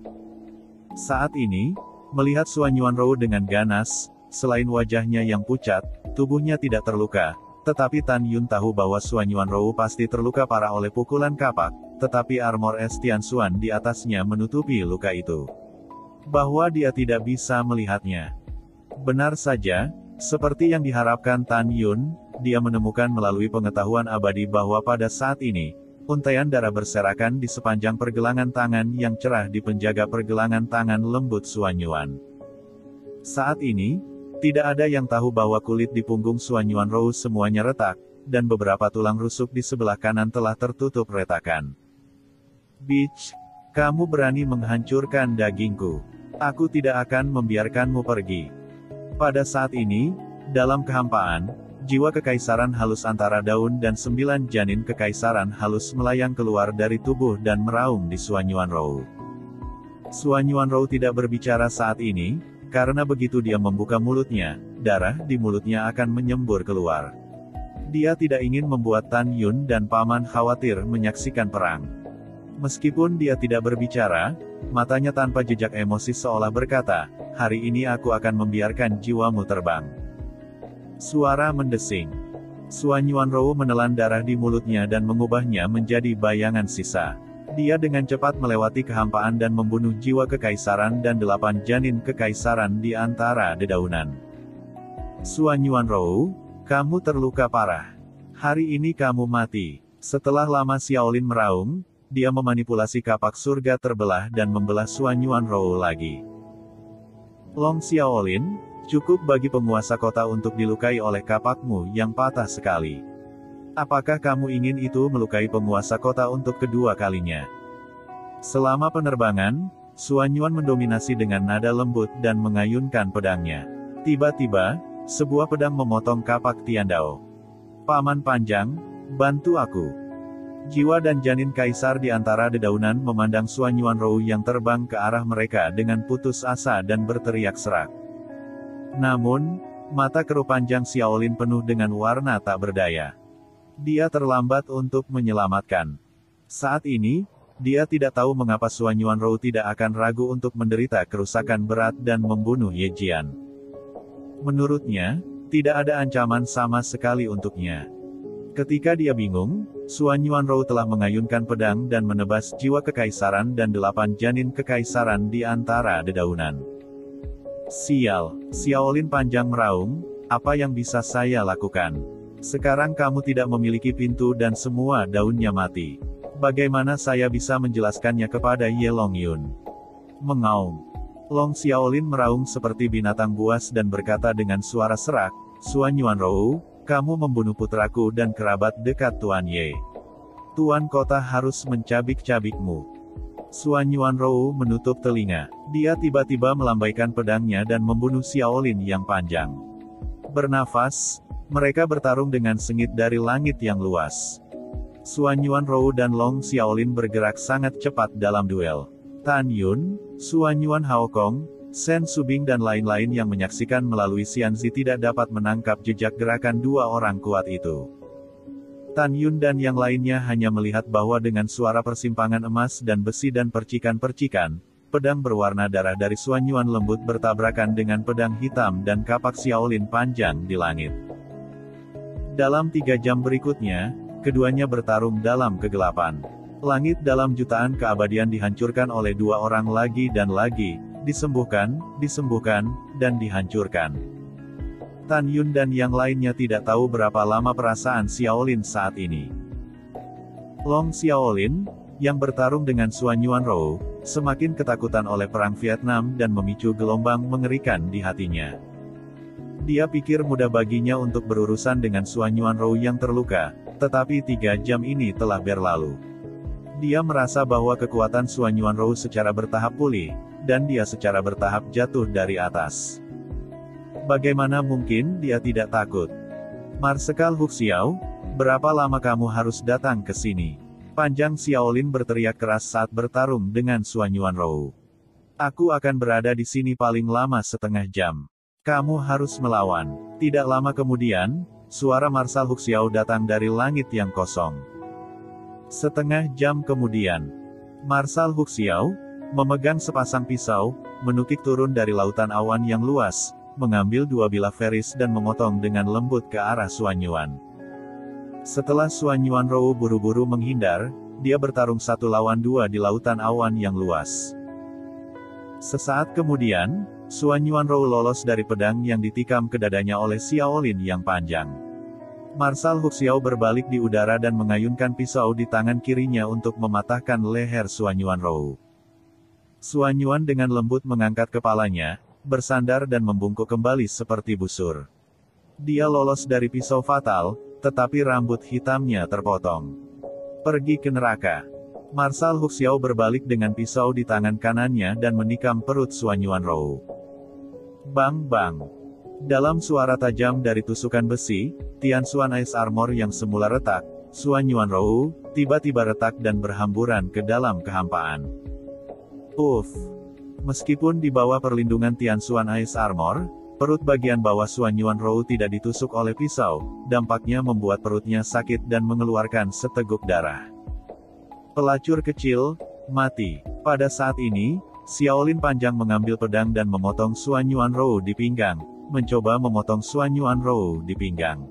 Saat ini, melihat Xuan Yuanrou dengan ganas, selain wajahnya yang pucat, tubuhnya tidak terluka, tetapi Tan Yun tahu bahwa Xuan Yuanrou pasti terluka parah oleh pukulan kapak, tetapi armor es Tianxuan di atasnya menutupi luka itu. Bahwa dia tidak bisa melihatnya. Benar saja, seperti yang diharapkan Tan Yun, dia menemukan melalui pengetahuan abadi bahwa pada saat ini, untaian darah berserakan di sepanjang pergelangan tangan yang cerah di penjaga pergelangan tangan lembut Xuan Yuan. Saat ini, tidak ada yang tahu bahwa kulit di punggung Xuan Yuanrou semuanya retak, dan beberapa tulang rusuk di sebelah kanan telah tertutup retakan. Bitch, kamu berani menghancurkan dagingku. Aku tidak akan membiarkanmu pergi. Pada saat ini, dalam kehampaan, jiwa kekaisaran halus antara daun dan 9 janin kekaisaran halus melayang keluar dari tubuh dan meraung di Xuan Yuanrou. Xuan Yuanrou tidak berbicara saat ini, karena begitu dia membuka mulutnya, darah di mulutnya akan menyembur keluar. Dia tidak ingin membuat Tan Yun dan paman khawatir menyaksikan perang. Meskipun dia tidak berbicara, matanya tanpa jejak emosi seolah berkata, hari ini aku akan membiarkan jiwamu terbang. Suara mendesing. Xuan Yuanrou menelan darah di mulutnya dan mengubahnya menjadi bayangan sisa. Dia dengan cepat melewati kehampaan dan membunuh jiwa kekaisaran dan 8 janin kekaisaran di antara dedaunan. Xuan Yuanrou, kamu terluka parah. Hari ini kamu mati. Setelah lama Xiaolin meraung, dia memanipulasi kapak surga terbelah dan membelah Xuan Yuanrou lagi. Long Xiaolin, cukup bagi penguasa kota untuk dilukai oleh kapakmu yang patah sekali. Apakah kamu ingin itu melukai penguasa kota untuk kedua kalinya? Selama penerbangan, Xuan Yuan mendominasi dengan nada lembut dan mengayunkan pedangnya. Tiba-tiba, sebuah pedang memotong kapak Tiandao. Paman panjang, bantu aku. Jiwa dan janin kaisar di antara dedaunan memandang Xuan Yuanrou yang terbang ke arah mereka dengan putus asa dan berteriak serak. Namun, mata keruh panjang Xiaolin penuh dengan warna tak berdaya. Dia terlambat untuk menyelamatkan. Saat ini, Dia tidak tahu mengapa Suan Yuanrou tidak akan ragu untuk menderita kerusakan berat dan membunuh Ye Jian. Menurutnya, tidak ada ancaman sama sekali untuknya. Ketika dia bingung, Suan Yuanrou telah mengayunkan pedang dan menebas jiwa kekaisaran dan 8 janin kekaisaran di antara dedaunan. Sial, Xiaolin panjang meraung, apa yang bisa saya lakukan? Sekarang kamu tidak memiliki pintu dan semua daunnya mati. Bagaimana saya bisa menjelaskannya kepada Ye Longyun? Mengaum. Long Xiaolin meraung seperti binatang buas dan berkata dengan suara serak, Suan Yuanrou, kamu membunuh putraku dan kerabat dekat Tuan Ye. Tuan kota harus mencabik-cabikmu. Suan Yuanrou menutup telinga. Dia tiba-tiba melambaikan pedangnya dan membunuh Xiaolin yang panjang. Bernafas, mereka bertarung dengan sengit dari langit yang luas. Suan Yuanrou dan Long Xiaolin bergerak sangat cepat dalam duel. Tan Yun, Suan Yuan Haokong, Shen Subing dan lain-lain yang menyaksikan melalui Xianzi tidak dapat menangkap jejak gerakan dua orang kuat itu. Tan Yun dan yang lainnya hanya melihat bahwa dengan suara persimpangan emas dan besi dan percikan-percikan, pedang berwarna darah dari Suan Yuan lembut bertabrakan dengan pedang hitam dan kapak Xiaolin panjang di langit. Dalam 3 jam berikutnya, keduanya bertarung dalam kegelapan. Langit dalam jutaan keabadian dihancurkan oleh 2 orang lagi dan lagi, disembuhkan, dan dihancurkan. Tan Yun dan yang lainnya tidak tahu berapa lama perasaan Xiaolin saat ini. Long Xiaolin, yang bertarung dengan Suan Yuanrou, semakin ketakutan oleh perang Vietnam dan memicu gelombang mengerikan di hatinya. Dia pikir mudah baginya untuk berurusan dengan Suan Yuanrou yang terluka, tetapi 3 jam ini telah berlalu. Dia merasa bahwa kekuatan Suan Yuanrou secara bertahap pulih, dan dia secara bertahap jatuh dari atas. Bagaimana mungkin dia tidak takut? Marsekal Huxiao, berapa lama kamu harus datang ke sini? Panjang Xiaolin berteriak keras saat bertarung dengan Suan Yuanrou. Aku akan berada di sini paling lama setengah jam. Kamu harus melawan. Tidak lama kemudian, suara Marshal Huxiao datang dari langit yang kosong. Setengah jam kemudian, Marshal Huxiao, memegang sepasang pisau, menukik turun dari lautan awan yang luas, mengambil 2 bilah feris dan memotong dengan lembut ke arah Suan Yuan. Setelah Suan Yuanrou buru-buru menghindar, dia bertarung 1 lawan 2 di lautan awan yang luas. Sesaat kemudian, Suan Yuanrou lolos dari pedang yang ditikam ke dadanya oleh Xiaolin yang panjang. Marshal Huxiao berbalik di udara dan mengayunkan pisau di tangan kirinya untuk mematahkan leher Suan Yuanrou. Suan Yuan dengan lembut mengangkat kepalanya, bersandar dan membungkuk kembali seperti busur. Dia lolos dari pisau fatal, tetapi rambut hitamnya terpotong. Pergi ke neraka. Marshal Huxiao berbalik dengan pisau di tangan kanannya dan menikam perut Suan Yuanrou. Bang bang. Dalam suara tajam dari tusukan besi, Tian Xuan Ice Armor yang semula retak, Suan Yuanrou, tiba-tiba retak dan berhamburan ke dalam kehampaan. Uff. Meskipun di bawah perlindungan Tian Xuan Ice Armor, perut bagian bawah Suan Yuanrou tidak ditusuk oleh pisau, dampaknya membuat perutnya sakit dan mengeluarkan seteguk darah. Pelacur kecil, mati. Pada saat ini, Xiaolin panjang mengambil pedang dan memotong Suan Yuanrou di pinggang, mencoba memotong Suan Yuanrou di pinggang.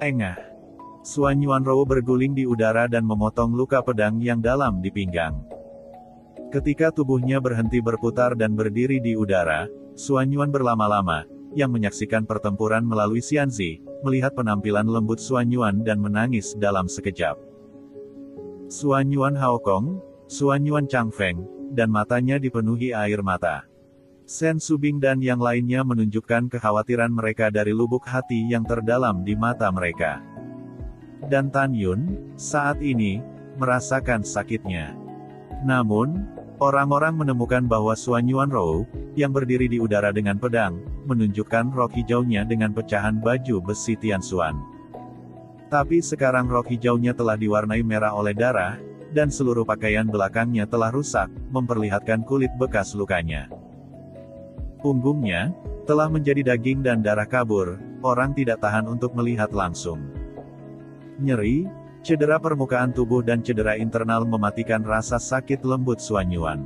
Engah. Suan Yuanrou berguling di udara dan memotong luka pedang yang dalam di pinggang. Ketika tubuhnya berhenti berputar dan berdiri di udara, Suan Yuan berlama-lama, yang menyaksikan pertempuran melalui Xianzi, melihat penampilan lembut Suan Yuan dan menangis dalam sekejap. Suan Yuan Haokong, Suan Yuan Changfeng, dan matanya dipenuhi air mata. Shen Subing dan yang lainnya menunjukkan kekhawatiran mereka dari lubuk hati yang terdalam di mata mereka. Dan Tan Yun, saat ini, merasakan sakitnya. Namun, orang-orang menemukan bahwa Suan Yuanrou, yang berdiri di udara dengan pedang, menunjukkan rok hijaunya dengan pecahan baju besi Tian Xuan. Tapi sekarang rok hijaunya telah diwarnai merah oleh darah, dan seluruh pakaian belakangnya telah rusak, memperlihatkan kulit bekas lukanya. Punggungnya, telah menjadi daging dan darah kabur, orang tidak tahan untuk melihat langsung. Nyeri, Cedera permukaan tubuh dan cedera internal mematikan rasa sakit lembut Suanyuan.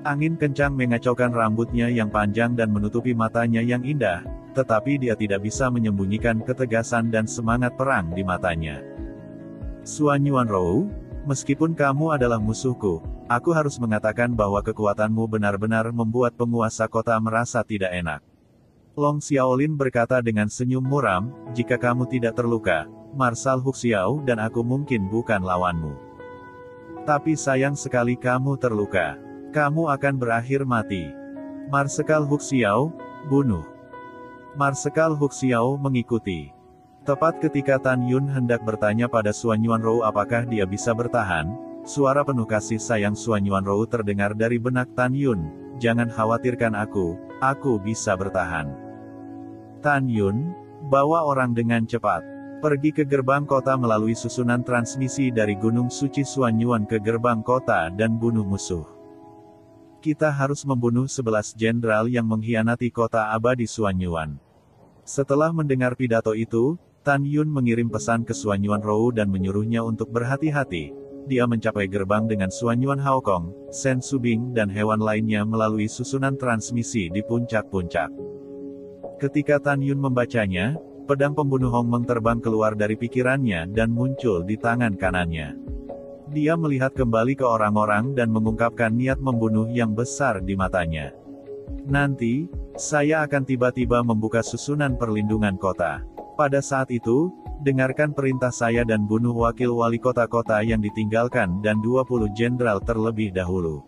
Angin kencang mengacaukan rambutnya yang panjang dan menutupi matanya yang indah, tetapi dia tidak bisa menyembunyikan ketegasan dan semangat perang di matanya. Suanyuan Rou, meskipun kamu adalah musuhku, aku harus mengatakan bahwa kekuatanmu benar-benar membuat penguasa kota merasa tidak enak. Long Xiaolin berkata dengan senyum muram, jika kamu tidak terluka, Marshal Huxiao dan aku mungkin bukan lawanmu. Tapi sayang sekali kamu terluka. Kamu akan berakhir mati. Marsekal Huxiao, bunuh. Marsekal Huxiao mengikuti. Tepat ketika Tan Yun hendak bertanya pada Suanyuan Rou apakah dia bisa bertahan, suara penuh kasih sayang Suanyuan Rou terdengar dari benak Tan Yun, jangan khawatirkan aku bisa bertahan. Tan Yun, bawa orang dengan cepat. Pergi ke gerbang kota melalui susunan transmisi dari Gunung Suci Suanyuan ke gerbang kota dan bunuh musuh. Kita harus membunuh 11 jenderal yang mengkhianati kota abadi Suanyuan. Setelah mendengar pidato itu, Tan Yun mengirim pesan ke Suanyuan Rou dan menyuruhnya untuk berhati-hati. Dia mencapai gerbang dengan Suanyuan Haokong, Sen Subing dan hewan lainnya melalui susunan transmisi di puncak-puncak. Ketika Tan Yun membacanya, pedang pembunuh Hong Meng terbang keluar dari pikirannya dan muncul di tangan kanannya. Dia melihat kembali ke orang-orang dan mengungkapkan niat membunuh yang besar di matanya. Nanti, saya akan tiba-tiba membuka susunan perlindungan kota. Pada saat itu, dengarkan perintah saya dan bunuh wakil wali kota-kota yang ditinggalkan dan 20 jenderal terlebih dahulu.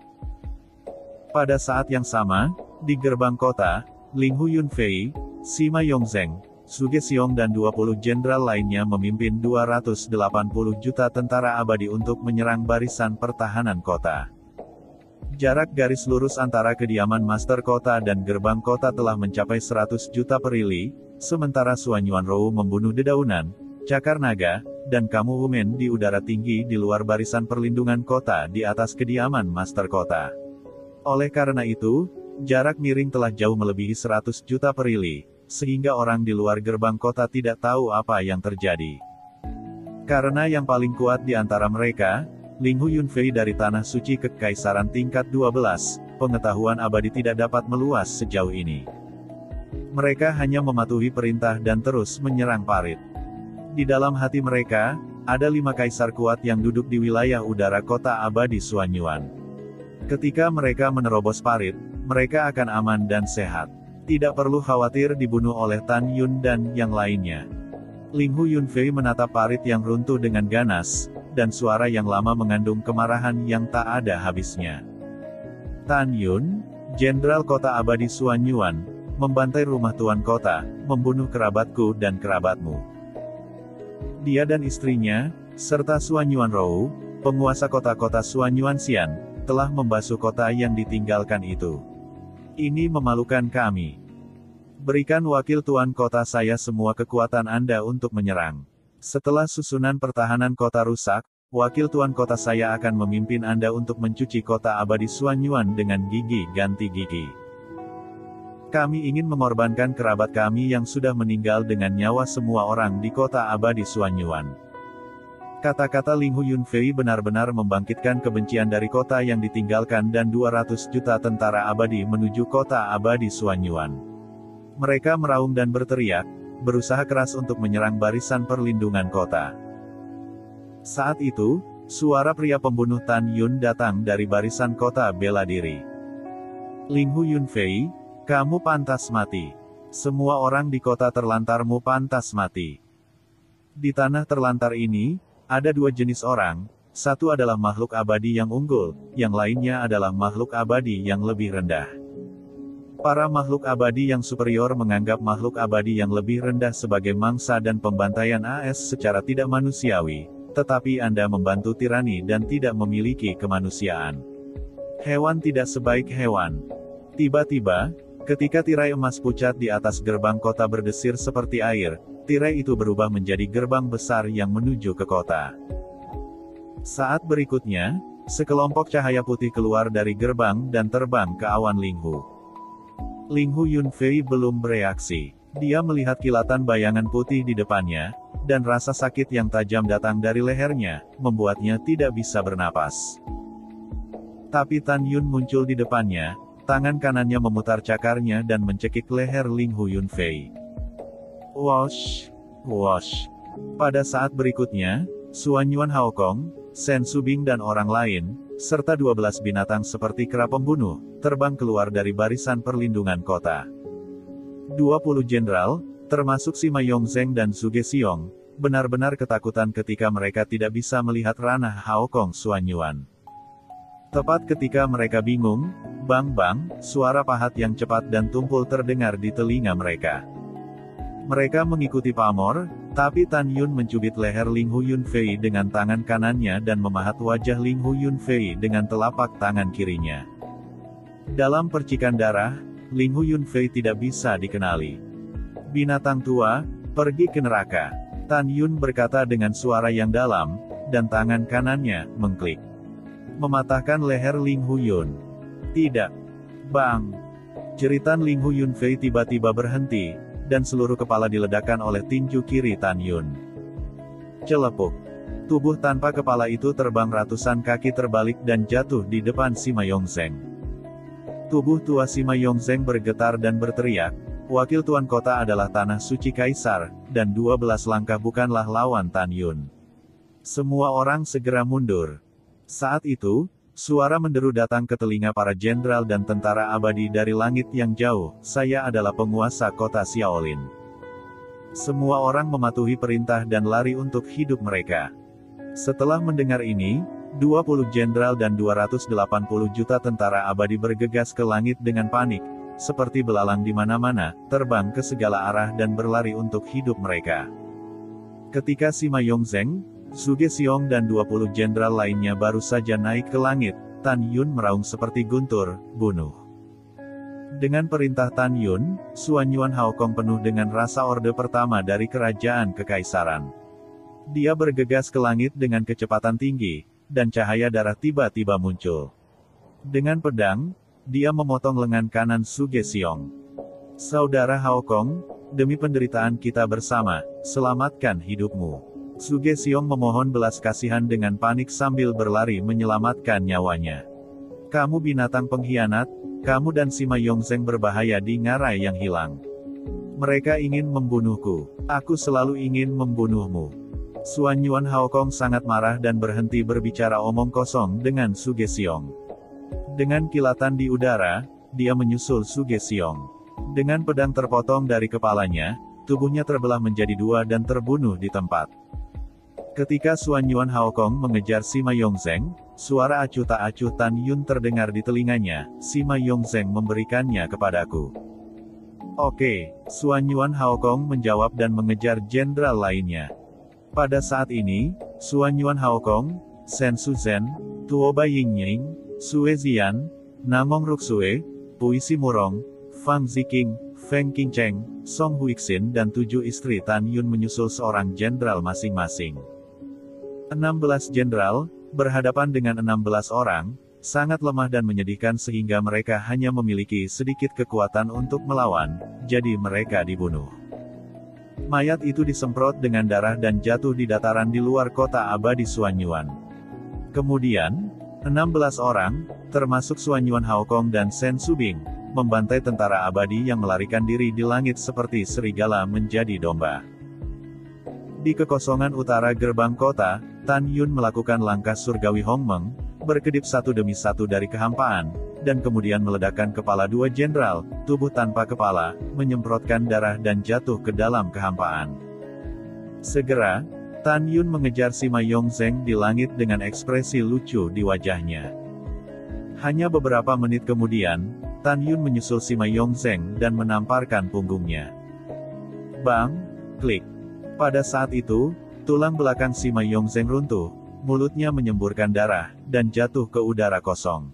Pada saat yang sama, di gerbang kota, Ling Hu Yunfei, Sima Yongzheng, Suge Xiong dan 20 jenderal lainnya memimpin 280 juta tentara abadi untuk menyerang barisan pertahanan kota. Jarak garis lurus antara kediaman master kota dan gerbang kota telah mencapai 100 juta perili, sementara Suanyuan Rou membunuh dedaunan, cakar naga, dan kamu Wumen di udara tinggi di luar barisan perlindungan kota di atas kediaman master kota. Oleh karena itu, jarak miring telah jauh melebihi 100 juta perili. Sehingga orang di luar gerbang kota tidak tahu apa yang terjadi. Karena yang paling kuat di antara mereka, Ling Hu Yunfei dari Tanah Suci Kekaisaran tingkat 12, pengetahuan abadi tidak dapat meluas sejauh ini. Mereka hanya mematuhi perintah dan terus menyerang parit. Di dalam hati mereka, ada 5 kaisar kuat yang duduk di wilayah udara kota abadi Suanyuan. Ketika mereka menerobos parit, mereka akan aman dan sehat. Tidak perlu khawatir dibunuh oleh Tan Yun dan yang lainnya. Ling Hu Yunfei menatap parit yang runtuh dengan ganas, dan suara yang lama mengandung kemarahan yang tak ada habisnya. Tan Yun, jenderal kota abadi Suanyuan, membantai rumah tuan kota, membunuh kerabatku dan kerabatmu. Dia dan istrinya, serta Suanyuan Rou, penguasa kota-kota Suanyuan Xian, telah membasuh kota yang ditinggalkan itu. Ini memalukan kami. Berikan wakil tuan kota saya semua kekuatan Anda untuk menyerang. Setelah susunan pertahanan kota rusak, wakil tuan kota saya akan memimpin Anda untuk mencuci kota abadi Suanyuan dengan gigi ganti gigi. Kami ingin mengorbankan kerabat kami yang sudah meninggal dengan nyawa semua orang di kota abadi Suanyuan. Kata-kata Ling Hu Yunfei benar-benar membangkitkan kebencian dari kota yang ditinggalkan dan 200 juta tentara abadi menuju kota abadi Suanyuan. Mereka meraung dan berteriak, berusaha keras untuk menyerang barisan perlindungan kota. Saat itu, suara pria pembunuh Tan Yun datang dari barisan kota bela diri. Ling Hu Yunfei, kamu pantas mati. Semua orang di kota terlantarmu pantas mati. Di tanah terlantar ini, ada 2 jenis orang, satu adalah makhluk abadi yang unggul, yang lainnya adalah makhluk abadi yang lebih rendah. Para makhluk abadi yang superior menganggap makhluk abadi yang lebih rendah sebagai mangsa dan pembantaian AS secara tidak manusiawi, tetapi Anda membantu tirani dan tidak memiliki kemanusiaan. Hewan tidak sebaik hewan. Tiba-tiba, ketika tirai emas pucat di atas gerbang kota berdesir seperti air, tirai itu berubah menjadi gerbang besar yang menuju ke kota. Saat berikutnya, sekelompok cahaya putih keluar dari gerbang dan terbang ke awan Ling Hu. Ling Hu Yunfei belum bereaksi. Dia melihat kilatan bayangan putih di depannya, dan rasa sakit yang tajam datang dari lehernya, membuatnya tidak bisa bernapas. Tapi Tan Yun muncul di depannya, tangan kanannya memutar cakarnya dan mencekik leher Ling Hu Yunfei. Wosh! Wosh! Pada saat berikutnya, Xuan Yuan Haokong, Shen Subing dan orang lain, serta 12 binatang seperti kera pembunuh, terbang keluar dari barisan perlindungan kota. 20 jenderal, termasuk Sima Yongzheng dan Zhuge Xiong, benar-benar ketakutan ketika mereka tidak bisa melihat ranah Haokong Xuan Yuan. Tepat ketika mereka bingung, bang-bang, suara pahat yang cepat dan tumpul terdengar di telinga mereka. Mereka mengikuti pamor, tapi Tan Yun mencubit leher Ling Hu Yunfei dengan tangan kanannya dan memahat wajah Ling Hu Yunfei dengan telapak tangan kirinya. Dalam percikan darah, Ling Hu Yunfei tidak bisa dikenali. Binatang tua, pergi ke neraka. Tan Yun berkata dengan suara yang dalam, dan tangan kanannya mengklik. Mematahkan leher Ling Hu Yun. Tidak. Bang! Jeritan Ling Hu Yunfei tiba-tiba berhenti, dan seluruh kepala diledakkan oleh tinju kiri Tan Yun. Celepuk. Tubuh tanpa kepala itu terbang ratusan kaki terbalik dan jatuh di depan Sima Yongzheng. Tubuh tua Sima Yongzheng bergetar dan berteriak, wakil tuan kota adalah tanah suci kaisar, dan 12 langkah bukanlah lawan Tan Yun. Semua orang segera mundur. Saat itu, suara menderu datang ke telinga para jenderal dan tentara abadi dari langit yang jauh, saya adalah penguasa kota Xiaolin. Semua orang mematuhi perintah dan lari untuk hidup mereka. Setelah mendengar ini, 20 jenderal dan 280 juta tentara abadi bergegas ke langit dengan panik, seperti belalang di mana-mana, terbang ke segala arah dan berlari untuk hidup mereka. Ketika Sima Yongzheng, Zhuge Xiong dan 20 jenderal lainnya baru saja naik ke langit, Tan Yun meraung seperti guntur, bunuh. Dengan perintah Tan Yun, Xuan Yuan Haokong penuh dengan rasa orde pertama dari kerajaan kekaisaran. Dia bergegas ke langit dengan kecepatan tinggi, dan cahaya darah tiba-tiba muncul. Dengan pedang, dia memotong lengan kanan Zhuge Xiong. Saudara Haokong, demi penderitaan kita bersama, selamatkan hidupmu. Zhuge Xiong memohon belas kasihan dengan panik sambil berlari menyelamatkan nyawanya. Kamu binatang pengkhianat, kamu dan Sima Yongzheng berbahaya di ngarai yang hilang. Mereka ingin membunuhku. Aku selalu ingin membunuhmu. Xuan Yuan Haokong sangat marah dan berhenti berbicara omong kosong dengan Zhuge Xiong. Dengan kilatan di udara, dia menyusul Zhuge Xiong. Dengan pedang terpotong dari kepalanya, tubuhnya terbelah menjadi dua dan terbunuh di tempat. Ketika Xuan Yuan Haokong mengejar Sima Yongzheng, suara acuh tak acuh Tan Yun terdengar di telinganya, Sima Yongzheng memberikannya kepadaku. Oke, Xuan Yuan Haokong menjawab dan mengejar jenderal lainnya. Pada saat ini, Xuan Yuan Haokong, Shen Suzhen, Tuo Bai Yingying, Sue Zian, Namong Ruksue, Puisi Murong, Fang Ziqing, Feng Qingcheng, Song Huixin dan 7 istri Tan Yun menyusul seorang jenderal masing-masing. 16 jenderal, berhadapan dengan 16 orang, sangat lemah dan menyedihkan sehingga mereka hanya memiliki sedikit kekuatan untuk melawan, jadi mereka dibunuh. Mayat itu disemprot dengan darah dan jatuh di dataran di luar kota abadi Xuan Yuan. Kemudian, 16 orang, termasuk Xuan Yuan Haokong dan Shen Subing, membantai tentara abadi yang melarikan diri di langit seperti serigala menjadi domba. Di kekosongan utara gerbang kota, Tan Yun melakukan langkah surgawi Hongmeng, berkedip satu demi satu dari kehampaan, dan kemudian meledakkan kepala 2 jenderal, tubuh tanpa kepala, menyemprotkan darah dan jatuh ke dalam kehampaan. Segera, Tan Yun mengejar Sima Yongzheng di langit dengan ekspresi lucu di wajahnya. Hanya beberapa menit kemudian, Tan Yun menyusul Sima Yongzheng dan menamparkan punggungnya. Bang! Klik! Pada saat itu, tulang belakang Sima Yongzheng runtuh, mulutnya menyemburkan darah, dan jatuh ke udara kosong.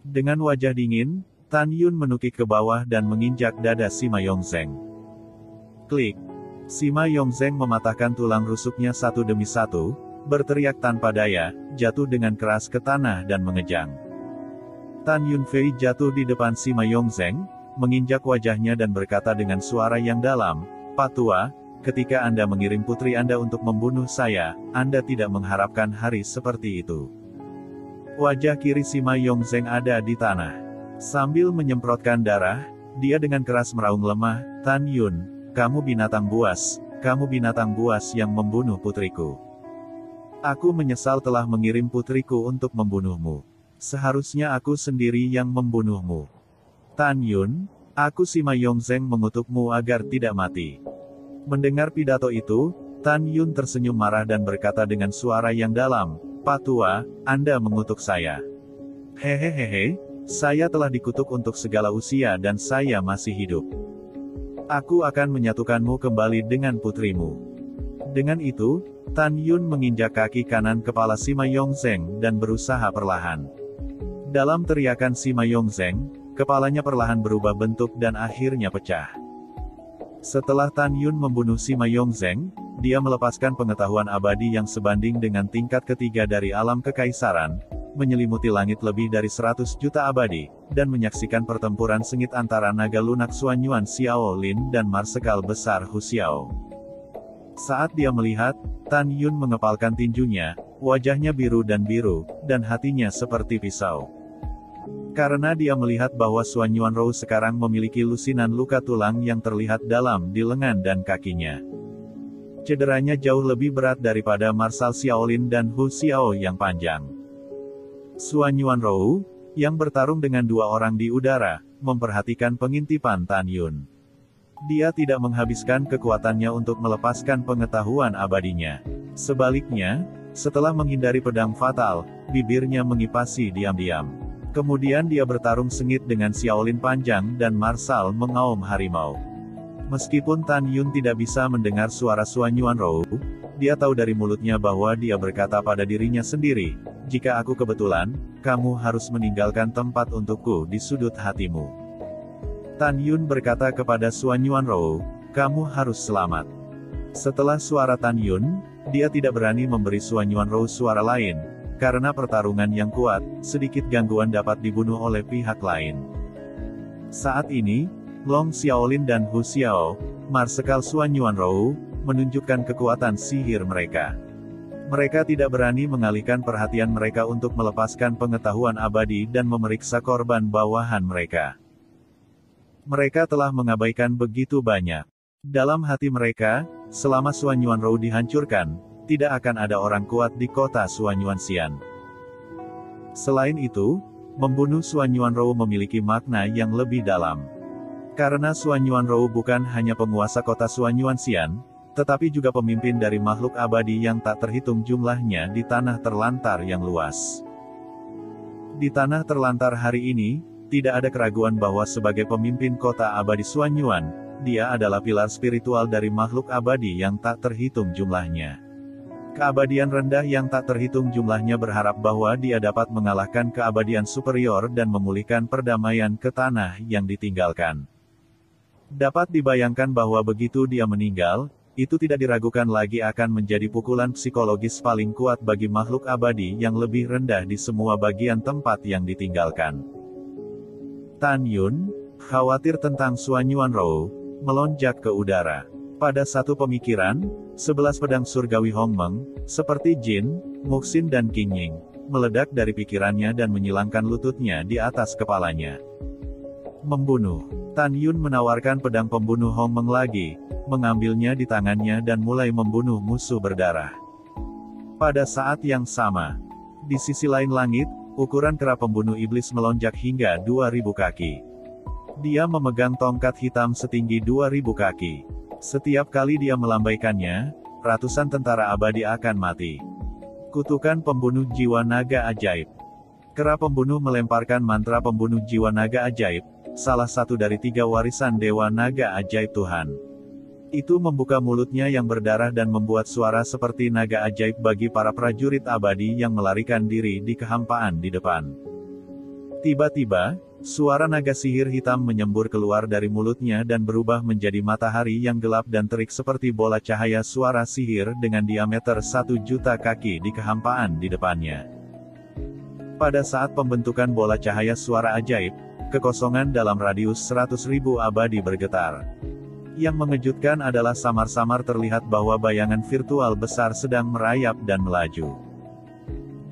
Dengan wajah dingin, Tan Yun menukik ke bawah dan menginjak dada Sima Yongzheng. Klik! Sima Yongzheng mematahkan tulang rusuknya satu demi satu, berteriak tanpa daya, jatuh dengan keras ke tanah dan mengejang. Tan Yunfei jatuh di depan Sima Yongzheng, menginjak wajahnya dan berkata dengan suara yang dalam, Pak Tua, ketika Anda mengirim putri Anda untuk membunuh saya, Anda tidak mengharapkan hari seperti itu. Wajah kiri Sima Yongzheng ada di tanah. Sambil menyemprotkan darah, dia dengan keras meraung lemah, "Tan Yun, kamu binatang buas yang membunuh putriku. Aku menyesal telah mengirim putriku untuk membunuhmu. Seharusnya aku sendiri yang membunuhmu. Tan Yun, aku Sima Yongzheng mengutukmu agar tidak mati." Mendengar pidato itu, Tan Yun tersenyum marah dan berkata dengan suara yang dalam, "Pak Tua, Anda mengutuk saya. Hehehehe, saya telah dikutuk untuk segala usia dan saya masih hidup. Aku akan menyatukanmu kembali dengan putrimu." Dengan itu, Tan Yun menginjak kaki kanan kepala Sima Yongzheng dan berusaha perlahan. Dalam teriakan Sima Yongzheng, kepalanya perlahan berubah bentuk dan akhirnya pecah. Setelah Tan Yun membunuh Sima Yongzheng, dia melepaskan pengetahuan abadi yang sebanding dengan tingkat ketiga dari alam kekaisaran, menyelimuti langit lebih dari 100 juta abadi, dan menyaksikan pertempuran sengit antara naga lunak Xuanyuan Xiaolin dan Marsekal besar Hu Xiao. Saat dia melihat, Tan Yun mengepalkan tinjunya, wajahnya biru, dan hatinya seperti pisau. Karena dia melihat bahwa Xuanyuan Rou sekarang memiliki lusinan luka tulang yang terlihat dalam di lengan dan kakinya. Cederanya jauh lebih berat daripada Marshal Xiaolin dan Hu Xiao yang panjang. Xuanyuan Rou, yang bertarung dengan dua orang di udara, memperhatikan pengintipan Tan Yun. Dia tidak menghabiskan kekuatannya untuk melepaskan pengetahuan abadinya. Sebaliknya, setelah menghindari pedang fatal, bibirnya mengipasi diam-diam. Kemudian dia bertarung sengit dengan Xiaolin panjang dan Marshal mengaum harimau. Meskipun Tan Yun tidak bisa mendengar suara Xuanyuan Rou, dia tahu dari mulutnya bahwa dia berkata pada dirinya sendiri, "Jika aku kebetulan, kamu harus meninggalkan tempat untukku di sudut hatimu." Tan Yun berkata kepada Xuanyuan Rou, "Kamu harus selamat." Setelah suara Tan Yun, dia tidak berani memberi Xuanyuan Rou suara lain, karena pertarungan yang kuat, sedikit gangguan dapat dibunuh oleh pihak lain. Saat ini, Long Xiaolin dan Hu Xiao, Marsekal Xuanyuan Rou, menunjukkan kekuatan sihir mereka. Mereka tidak berani mengalihkan perhatian mereka untuk melepaskan pengetahuan abadi dan memeriksa korban bawahan mereka. Mereka telah mengabaikan begitu banyak. Dalam hati mereka, selama Xuanyuan Rou dihancurkan, tidak akan ada orang kuat di kota Xuanyuan Xian. Selain itu, membunuh Xuanyuan Rou memiliki makna yang lebih dalam. Karena Xuanyuan Rou bukan hanya penguasa kota Xuanyuan Xian, tetapi juga pemimpin dari makhluk abadi yang tak terhitung jumlahnya di tanah terlantar yang luas. Di tanah terlantar hari ini, tidak ada keraguan bahwa sebagai pemimpin kota abadi Xuanyuan, dia adalah pilar spiritual dari makhluk abadi yang tak terhitung jumlahnya. Keabadian rendah yang tak terhitung jumlahnya berharap bahwa dia dapat mengalahkan keabadian superior dan memulihkan perdamaian ke tanah yang ditinggalkan. Dapat dibayangkan bahwa begitu dia meninggal, itu tidak diragukan lagi akan menjadi pukulan psikologis paling kuat bagi makhluk abadi yang lebih rendah di semua bagian tempat yang ditinggalkan. Tan Yun, khawatir tentang Xuanyuan Rou, melonjak ke udara. Pada satu pemikiran, 11 pedang surgawi Hongmeng, seperti Jin, Muxin dan Qingying, meledak dari pikirannya dan menyilangkan lututnya di atas kepalanya. Membunuh. Tan Yun menawarkan pedang pembunuh Hongmeng lagi, mengambilnya di tangannya dan mulai membunuh musuh berdarah. Pada saat yang sama, di sisi lain langit, ukuran kera pembunuh iblis melonjak hingga 2000 kaki. Dia memegang tongkat hitam setinggi 2000 kaki. Setiap kali dia melambaikannya, ratusan tentara abadi akan mati. Kutukan pembunuh jiwa naga ajaib. Kera pembunuh melemparkan mantra pembunuh jiwa naga ajaib, salah satu dari 3 warisan dewa naga ajaib Tuhan. Itu membuka mulutnya yang berdarah dan membuat suara seperti naga ajaib bagi para prajurit abadi yang melarikan diri di kehampaan di depan. Tiba-tiba, suara naga sihir hitam menyembur keluar dari mulutnya dan berubah menjadi matahari yang gelap dan terik seperti bola cahaya suara sihir dengan diameter 1 juta kaki di kehampaan di depannya. Pada saat pembentukan bola cahaya suara ajaib, kekosongan dalam radius 100.000 abadi bergetar. Yang mengejutkan adalah samar-samar terlihat bahwa bayangan virtual besar sedang merayap dan melaju.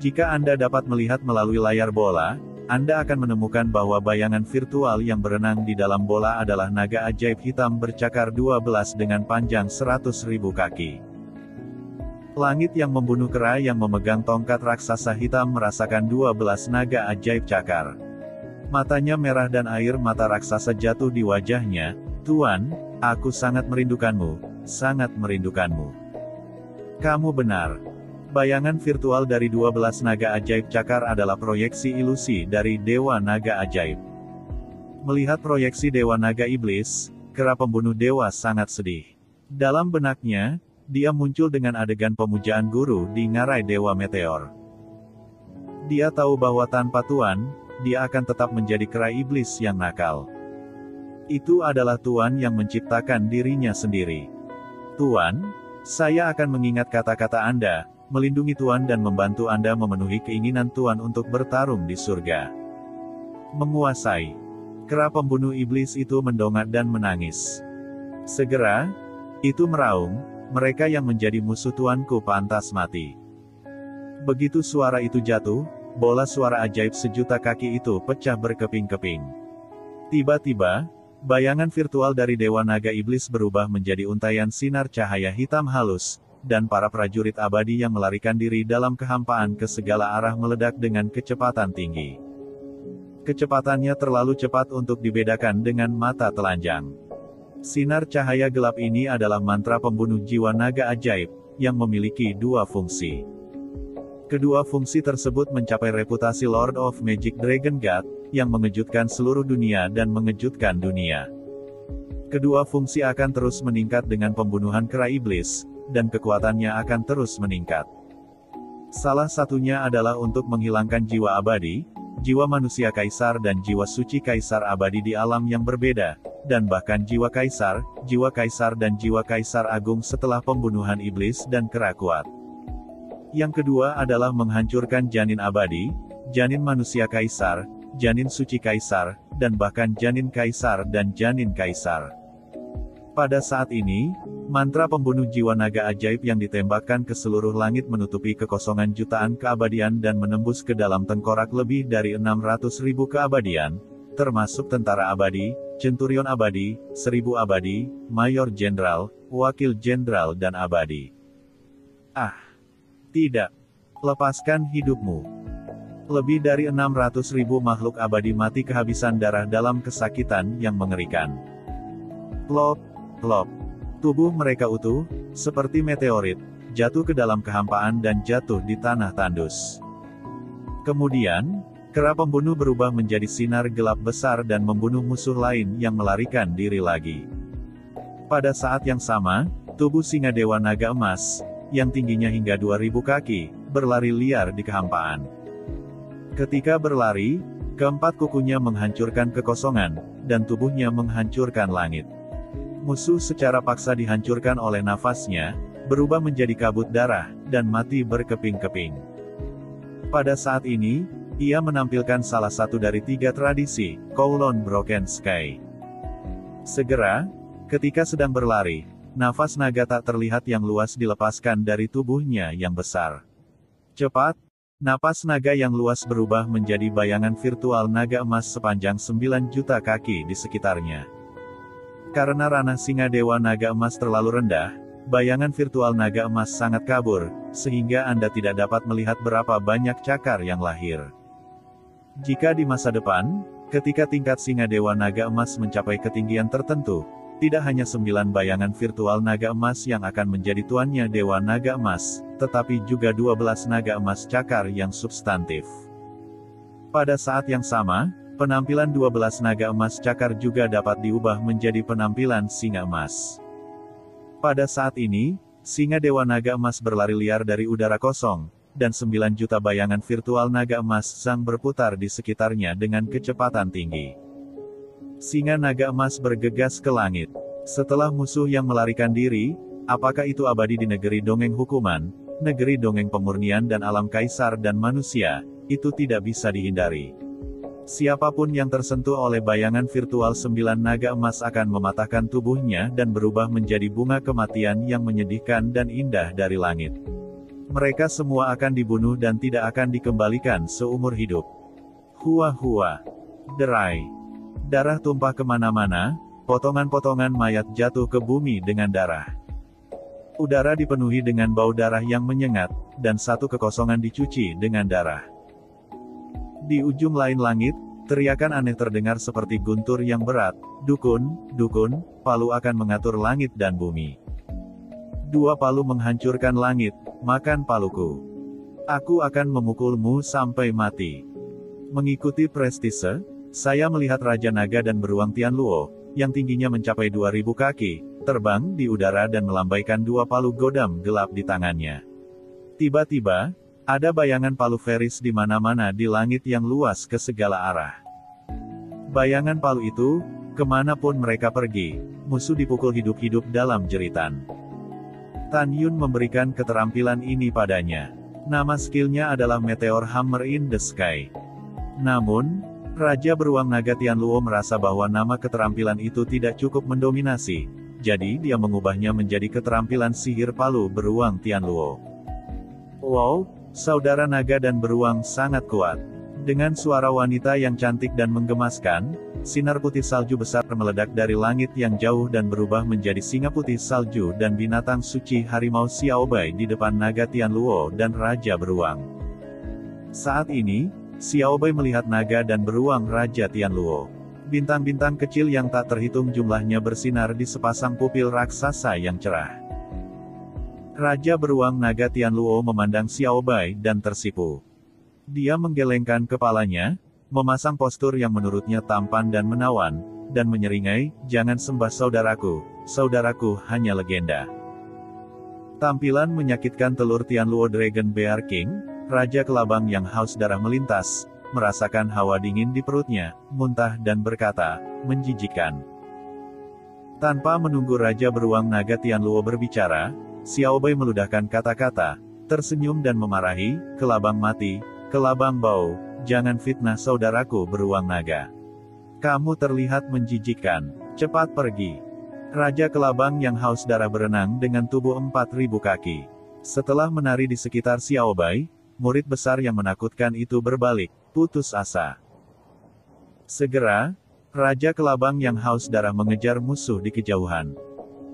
Jika Anda dapat melihat melalui layar bola, Anda akan menemukan bahwa bayangan virtual yang berenang di dalam bola adalah naga ajaib hitam bercakar 12 dengan panjang 100.000 kaki. Langit yang membunuh kera yang memegang tongkat raksasa hitam merasakan 12 naga ajaib cakar. Matanya merah dan air mata raksasa jatuh di wajahnya. Tuan, aku sangat merindukanmu, sangat merindukanmu. Kamu benar. Bayangan virtual dari 12 naga ajaib cakar adalah proyeksi ilusi dari Dewa Naga Ajaib. Melihat proyeksi Dewa Naga Iblis, kera pembunuh dewa sangat sedih. Dalam benaknya, dia muncul dengan adegan pemujaan guru di ngarai Dewa Meteor. Dia tahu bahwa tanpa Tuan, dia akan tetap menjadi kera iblis yang nakal. Itu adalah Tuan yang menciptakan dirinya sendiri. Tuan, saya akan mengingat kata-kata Anda, melindungi Tuan dan membantu Anda memenuhi keinginan Tuan untuk bertarung di surga. Menguasai. Kera pembunuh iblis itu mendongak dan menangis. Segera, itu meraung, mereka yang menjadi musuh Tuanku pantas mati. Begitu suara itu jatuh, bola suara ajaib sejuta kaki itu pecah berkeping-keping. Tiba-tiba, bayangan virtual dari Dewa Naga Iblis berubah menjadi untaian sinar cahaya hitam halus, dan para prajurit abadi yang melarikan diri dalam kehampaan ke segala arah meledak dengan kecepatan tinggi. Kecepatannya terlalu cepat untuk dibedakan dengan mata telanjang. Sinar cahaya gelap ini adalah mantra pembunuh jiwa naga ajaib, yang memiliki dua fungsi. Kedua fungsi tersebut mencapai reputasi Lord of Magic Dragon God, yang mengejutkan seluruh dunia dan mengejutkan dunia. Kedua fungsi akan terus meningkat dengan pembunuhan kera iblis, dan kekuatannya akan terus meningkat. Salah satunya adalah untuk menghilangkan jiwa abadi, jiwa manusia kaisar dan jiwa suci kaisar abadi di alam yang berbeda, dan bahkan jiwa kaisar dan jiwa kaisar agung setelah pembunuhan iblis dan kera kuat. Yang kedua adalah menghancurkan janin abadi, janin manusia kaisar, janin suci kaisar, dan bahkan janin kaisar dan janin kaisar. Pada saat ini, mantra pembunuh jiwa naga ajaib yang ditembakkan ke seluruh langit menutupi kekosongan jutaan keabadian dan menembus ke dalam tengkorak lebih dari 600.000 keabadian, termasuk tentara abadi, centurion abadi, 1000 abadi, mayor jenderal, wakil jenderal dan abadi. Tidak. Lepaskan hidupmu. Lebih dari 600.000 makhluk abadi mati kehabisan darah dalam kesakitan yang mengerikan. Plop, plop. Tubuh mereka utuh, seperti meteorit, jatuh ke dalam kehampaan dan jatuh di tanah tandus. Kemudian, kera pembunuh berubah menjadi sinar gelap besar dan membunuh musuh lain yang melarikan diri lagi. Pada saat yang sama, tubuh singa Dewa Naga Emas, yang tingginya hingga 2000 kaki, berlari liar di kehampaan. Ketika berlari, keempat kukunya menghancurkan kekosongan, dan tubuhnya menghancurkan langit. Musuh secara paksa dihancurkan oleh nafasnya, berubah menjadi kabut darah, dan mati berkeping-keping. Pada saat ini, ia menampilkan salah satu dari 3 tradisi, Kowloon Broken Sky. Segera, ketika sedang berlari, nafas naga tak terlihat yang luas dilepaskan dari tubuhnya yang besar. Cepat, napas naga yang luas berubah menjadi bayangan virtual naga emas sepanjang 9 juta kaki di sekitarnya. Karena ranah singa Dewa Naga Emas terlalu rendah, bayangan virtual naga emas sangat kabur, sehingga Anda tidak dapat melihat berapa banyak cakar yang lahir. Jika di masa depan, ketika tingkat singa Dewa Naga Emas mencapai ketinggian tertentu, tidak hanya 9 bayangan virtual naga emas yang akan menjadi tuannya Dewa Naga Emas, tetapi juga 12 naga emas cakar yang substantif. Pada saat yang sama, penampilan 12 naga emas cakar juga dapat diubah menjadi penampilan singa emas. Pada saat ini, singa Dewa Naga Emas berlari liar dari udara kosong, dan 9 juta bayangan virtual naga emas sang berputar di sekitarnya dengan kecepatan tinggi. Singa naga emas bergegas ke langit. Setelah musuh yang melarikan diri, apakah itu abadi di negeri dongeng hukuman, negeri dongeng pemurnian dan alam kaisar dan manusia, itu tidak bisa dihindari. Siapapun yang tersentuh oleh bayangan virtual 9 naga emas akan mematahkan tubuhnya dan berubah menjadi bunga kematian yang menyedihkan dan indah dari langit. Mereka semua akan dibunuh dan tidak akan dikembalikan seumur hidup. Hua-hua. Derai. Darah tumpah kemana-mana, potongan-potongan mayat jatuh ke bumi dengan darah. Udara dipenuhi dengan bau darah yang menyengat, dan satu kekosongan dicuci dengan darah. Di ujung lain langit, teriakan aneh terdengar seperti guntur yang berat, "Dukun, dukun, palu akan mengatur langit dan bumi. 2 palu menghancurkan langit, makan paluku. Aku akan memukulmu sampai mati." Mengikuti prestise, saya melihat Raja Naga dan beruang Tianluo, yang tingginya mencapai 2000 kaki, terbang di udara dan melambaikan 2 palu godam gelap di tangannya. Tiba-tiba, ada bayangan palu Ferris di mana-mana di langit yang luas ke segala arah. Bayangan palu itu, kemanapun mereka pergi, musuh dipukul hidup-hidup dalam jeritan. Tan Yun memberikan keterampilan ini padanya. Nama skillnya adalah Meteor Hammer in the Sky. Namun, Raja Beruang Naga Tianluo merasa bahwa nama keterampilan itu tidak cukup mendominasi, jadi dia mengubahnya menjadi keterampilan sihir palu beruang Tianluo. Wow, saudara naga dan beruang sangat kuat. Dengan suara wanita yang cantik dan menggemaskan, sinar putih salju besar meledak dari langit yang jauh dan berubah menjadi singa putih salju dan binatang suci harimau Xiaobai di depan naga Tianluo dan Raja Beruang. Saat ini, Xiaobai melihat naga dan beruang Raja Tianluo. Bintang-bintang kecil yang tak terhitung jumlahnya bersinar di sepasang pupil raksasa yang cerah. Raja Beruang Naga Tianluo memandang Xiaobai dan tersipu. Dia menggelengkan kepalanya, memasang postur yang menurutnya tampan dan menawan, dan menyeringai, "Jangan sembah saudaraku hanya legenda." Tampilan menyakitkan telur Tianluo Dragon Bear King, Raja Kelabang yang haus darah melintas, merasakan hawa dingin di perutnya, muntah dan berkata, "Menjijikan." Tanpa menunggu Raja Beruang Naga Tianluo berbicara, Xiaobai meludahkan kata-kata, tersenyum dan memarahi, "Kelabang mati, kelabang bau, jangan fitnah saudaraku beruang naga. Kamu terlihat menjijikkan, cepat pergi." Raja Kelabang yang haus darah berenang dengan tubuh 4000 kaki. Setelah menari di sekitar Xiaobai, murid besar yang menakutkan itu berbalik, putus asa. Segera, Raja Kelabang yang haus darah mengejar musuh di kejauhan.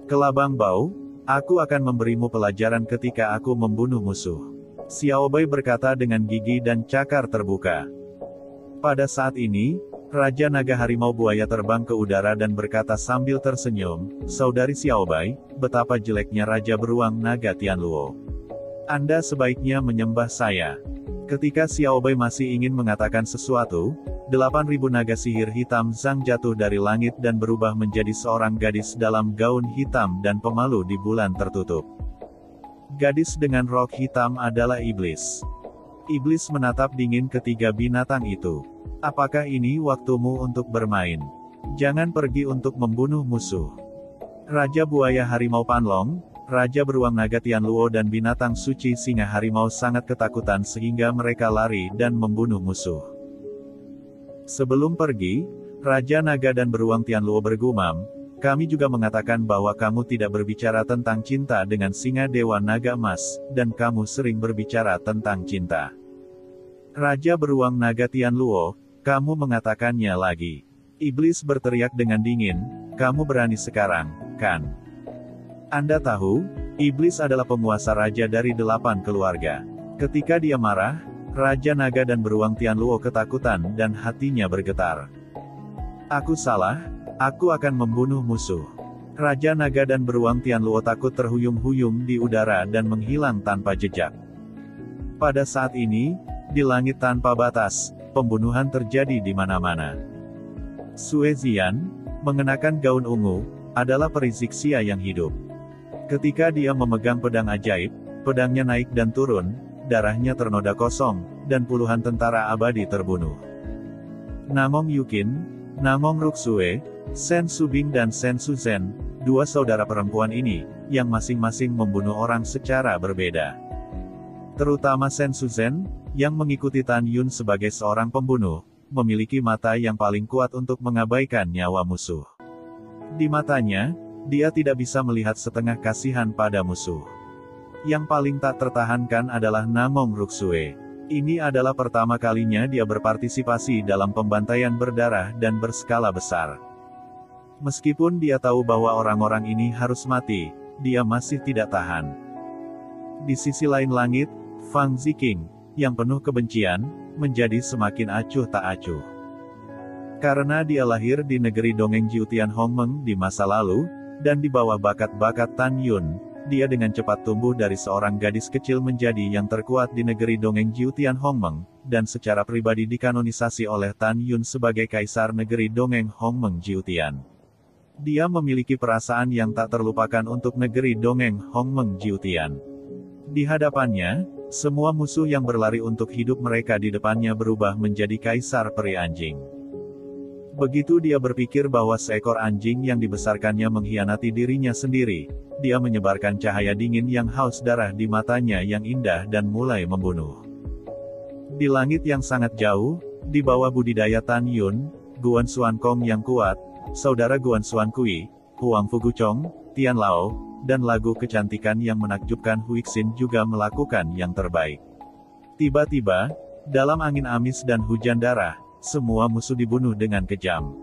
"Kelabang bau, aku akan memberimu pelajaran ketika aku membunuh musuh." Xiaobai berkata dengan gigi dan cakar terbuka. Pada saat ini, Raja Naga Harimau Buaya terbang ke udara dan berkata sambil tersenyum, "Saudari Xiaobai, betapa jeleknya Raja Beruang Naga Tianluo. Anda sebaiknya menyembah saya." Ketika Xiaobai masih ingin mengatakan sesuatu, 8.000 naga sihir hitam Zhang jatuh dari langit dan berubah menjadi seorang gadis dalam gaun hitam dan pemalu di bulan tertutup. Gadis dengan rok hitam adalah iblis. Iblis menatap dingin ketiga binatang itu. "Apakah ini waktumu untuk bermain? Jangan pergi untuk membunuh musuh." Raja Buaya Harimau Panlong, Raja Beruang Naga Tianluo dan binatang suci singa harimau sangat ketakutan sehingga mereka lari dan membunuh musuh. Sebelum pergi, Raja Naga dan Beruang Tianluo bergumam, "Kami juga mengatakan bahwa kamu tidak berbicara tentang cinta dengan singa Dewa Naga Emas, dan kamu sering berbicara tentang cinta." Raja Beruang Naga Tianluo, "Kamu mengatakannya lagi." Iblis berteriak dengan dingin, "Kamu berani sekarang, kan? Anda tahu, Iblis adalah penguasa raja dari 8 keluarga. Ketika dia marah, Raja Naga dan Beruang Tianluo ketakutan dan hatinya bergetar. "Aku salah, aku akan membunuh musuh." Raja Naga dan Beruang Tianluo takut terhuyung-huyung di udara dan menghilang tanpa jejak. Pada saat ini, di langit tanpa batas, pembunuhan terjadi di mana-mana. Sue Zian, mengenakan gaun ungu, adalah peri Xia yang hidup. Ketika dia memegang pedang ajaib, pedangnya naik dan turun, darahnya ternoda kosong, dan puluhan tentara abadi terbunuh. Namong Yukin, Namong Ruksue, Sen Subing dan Sen Suzhen, 2 saudara perempuan ini, yang masing-masing membunuh orang secara berbeda. Terutama Sen Suzhen, yang mengikuti Tan Yun sebagai seorang pembunuh, memiliki mata yang paling kuat untuk mengabaikan nyawa musuh. Di matanya, dia tidak bisa melihat setengah kasihan pada musuh. Yang paling tak tertahankan adalah Namong Ruksue. Ini adalah pertama kalinya dia berpartisipasi dalam pembantaian berdarah dan berskala besar. Meskipun dia tahu bahwa orang-orang ini harus mati, dia masih tidak tahan. Di sisi lain langit, Fang Ziqing, yang penuh kebencian, menjadi semakin acuh tak acuh. Karena dia lahir di negeri dongeng Jiutian Hongmeng di masa lalu, dan di bawah bakat-bakat Tan Yun, dia dengan cepat tumbuh dari seorang gadis kecil menjadi yang terkuat di negeri dongeng Jiutian Hongmeng, dan secara pribadi dikanonisasi oleh Tan Yun sebagai kaisar negeri dongeng Hongmeng Jiutian. Dia memiliki perasaan yang tak terlupakan untuk negeri dongeng Hongmeng Jiutian. Di hadapannya, semua musuh yang berlari untuk hidup mereka di depannya berubah menjadi kaisar peri anjing. Begitu dia berpikir bahwa seekor anjing yang dibesarkannya mengkhianati dirinya sendiri, dia menyebarkan cahaya dingin yang haus darah di matanya yang indah dan mulai membunuh. Di langit yang sangat jauh, di bawah budidaya Tan Yun, Guan Xuan Kong yang kuat, saudara Guan Xuan Kui, Huang Fuguchong, Tian Lao, dan lagu kecantikan yang menakjubkan Huixin juga melakukan yang terbaik. Tiba-tiba, dalam angin amis dan hujan darah, semua musuh dibunuh dengan kejam.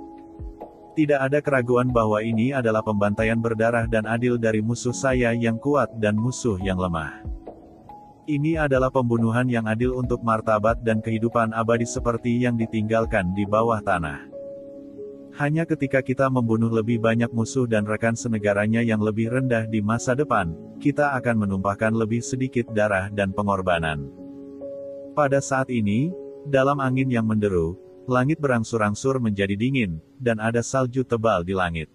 Tidak ada keraguan bahwa ini adalah pembantaian berdarah dan adil dari musuh saya yang kuat dan musuh yang lemah. Ini adalah pembunuhan yang adil untuk martabat dan kehidupan abadi seperti yang ditinggalkan di bawah tanah. Hanya ketika kita membunuh lebih banyak musuh dan rekan senegaranya yang lebih rendah di masa depan, kita akan menumpahkan lebih sedikit darah dan pengorbanan. Pada saat ini, dalam angin yang menderu, langit berangsur-angsur menjadi dingin, dan ada salju tebal di langit.